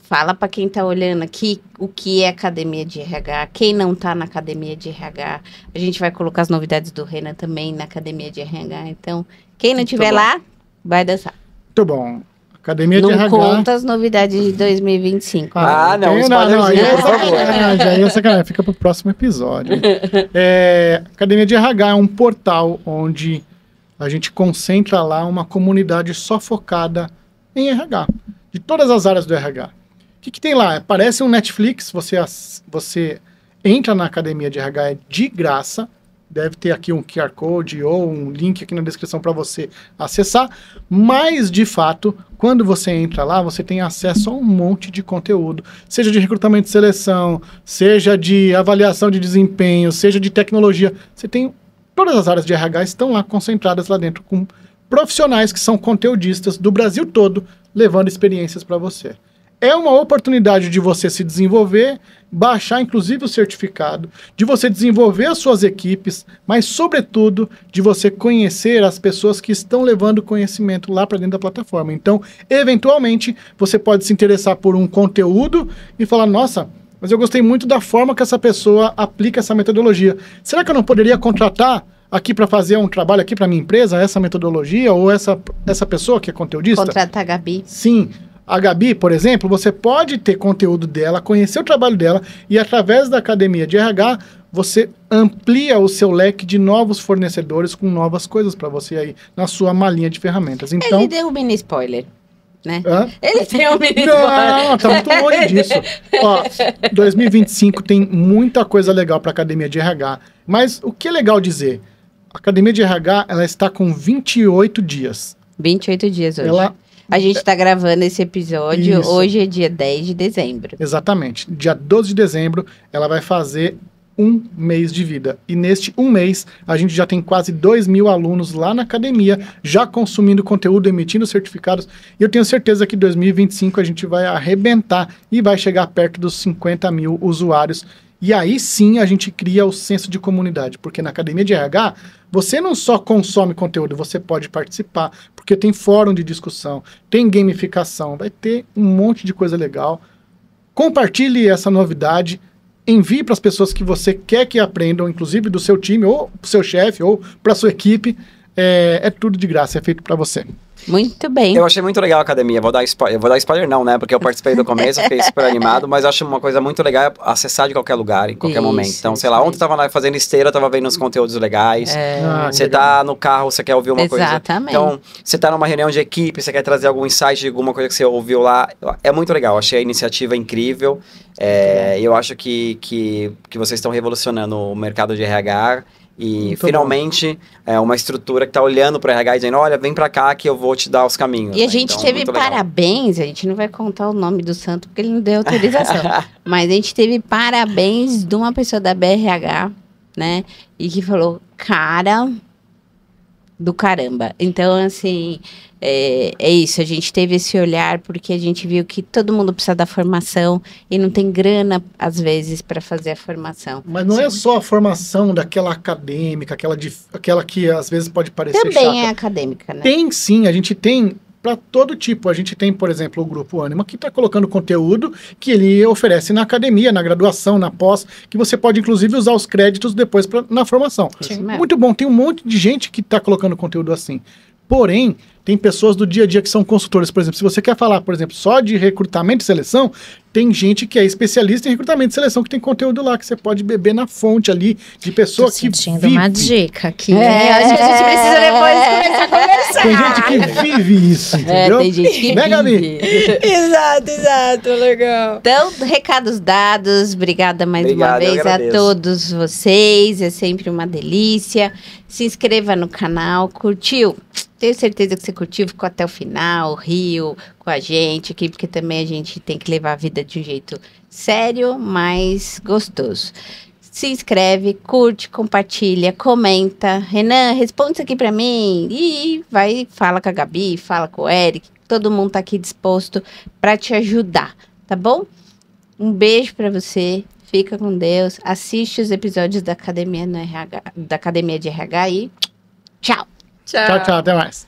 fala para quem está olhando aqui o que é academia de RH, quem não está na academia de RH. A gente vai colocar as novidades do Renan também na academia de RH. Então, quem não estiver lá, vai dançar. Muito bom. Academia de RH. Não conta as novidades de 2025. Não, por favor. Aí é sacanagem, fica para o próximo episódio. Academia de RH é um portal onde a gente concentra lá uma comunidade só focada em RH, de todas as áreas do RH. O que tem lá? Parece um Netflix, você entra na Academia de RH, é de graça. Deve ter aqui um QR Code ou um link aqui na descrição para você acessar. Mas, de fato, quando você entra lá, você tem acesso a um monte de conteúdo. Seja de recrutamento e seleção, seja de avaliação de desempenho, seja de tecnologia. Você tem... Todas as áreas de RH estão lá concentradas lá dentro com profissionais que são conteudistas do Brasil todo, levando experiências para você. É uma oportunidade de você se desenvolver, baixar inclusive o certificado, de você desenvolver as suas equipes, mas sobretudo de você conhecer as pessoas que estão levando conhecimento lá para dentro da plataforma. Então, eventualmente, você pode se interessar por um conteúdo e falar, nossa, mas eu gostei muito da forma que essa pessoa aplica essa metodologia. Será que eu não poderia contratar aqui para fazer um trabalho aqui para minha empresa, essa metodologia ou essa pessoa que é conteudista? Contrata a Gabi. Sim. A Gabi, por exemplo, você pode ter conteúdo dela, conhecer o trabalho dela e através da academia de RH, você amplia o seu leque de novos fornecedores com novas coisas para você aí na sua malinha de ferramentas. Então, Ele deu um mini spoiler, né? hã? Ele deu um mini spoiler. Não, tá muito longe disso. Ó, 2025 tem muita coisa legal para academia de RH, mas o que é legal dizer? A academia de RH, ela está com 28 dias. 28 dias hoje. Ela A gente tá gravando esse episódio, Isso. hoje é dia 10 de dezembro. Exatamente. Dia 12 de dezembro, ela vai fazer 1 mês de vida. E neste 1 mês, a gente já tem quase 2.000 alunos lá na academia, já consumindo conteúdo, emitindo certificados. E eu tenho certeza que em 2025 a gente vai arrebentar e vai chegar perto dos 50 mil usuários. E aí sim a gente cria o senso de comunidade, porque na academia de RH, você não só consome conteúdo, você pode participar, porque tem fórum de discussão, tem gamificação, vai ter um monte de coisa legal. Compartilhe essa novidade, envie para as pessoas que você quer que aprendam, inclusive do seu time, ou para o seu chefe, ou para sua equipe. É tudo de graça, é feito para você. Muito bem. Eu achei muito legal a academia. Vou dar spoiler não, né? Porque eu participei do começo, fiquei super animado, mas eu acho uma coisa muito legal acessar de qualquer lugar, em qualquer Isso, momento. Então, sei lá, isso ontem eu tava lá fazendo esteira, tava vendo uns conteúdos legais. Ah, que Você legal. tá no carro, você quer ouvir uma coisa. Exatamente. Então, você tá numa reunião de equipe, você quer trazer algum insight de alguma coisa que você ouviu lá. É muito legal, achei a iniciativa incrível. Eu acho que vocês estão revolucionando o mercado de RH. E Muito finalmente é uma estrutura que tá olhando para RH e dizendo, olha, vem para cá que eu vou te dar os caminhos. E a né? gente Então, teve muito legal. parabéns, a gente não vai contar o nome do santo porque ele não deu autorização, mas a gente teve parabéns de uma pessoa da BRH, né, e que falou, cara do caramba. Então, assim, é isso, a gente teve esse olhar porque a gente viu que todo mundo precisa da formação e não tem grana, às vezes, para fazer a formação. Mas não é só a formação daquela acadêmica, aquela que às vezes pode parecer Também chata. é acadêmica, né? Tem sim, a gente tem para todo tipo. A gente tem, por exemplo, o Grupo Ânima, que está colocando conteúdo que ele oferece na academia, na graduação, na pós, que você pode, inclusive, usar os créditos depois na formação. Isso mesmo. Muito bom, tem um monte de gente que está colocando conteúdo assim. Porém, tem pessoas do dia a dia que são consultores. Por exemplo, se você quer falar, por exemplo, só de recrutamento e seleção, tem gente que é especialista em recrutamento e seleção, que tem conteúdo lá, que você pode beber na fonte ali, de pessoa Tô que sentindo vive. uma dica aqui. É. Acho que a gente precisa depois começar a conversar. Tem gente que vive isso, entendeu? Tem gente que Né, Gabi? vive. Exato, legal. Então, recados dados, obrigada mais Obrigado, uma eu vez a agradeço. todos vocês, é sempre uma delícia. Se inscreva no canal, curtiu? Tenho certeza que você curtiu, ficou até o final, riu com a gente aqui, porque também a gente tem que levar a vida de um jeito sério, mas gostoso. Se inscreve, curte, compartilha, comenta. Renan, responde isso aqui pra mim. E vai, fala com a Gabi, fala com o Eric. Todo mundo tá aqui disposto pra te ajudar, tá bom? Um beijo pra você. Fica com Deus. Assiste os episódios da Academia, da Academia de RH e tchau. Tchau, tchau, até mais.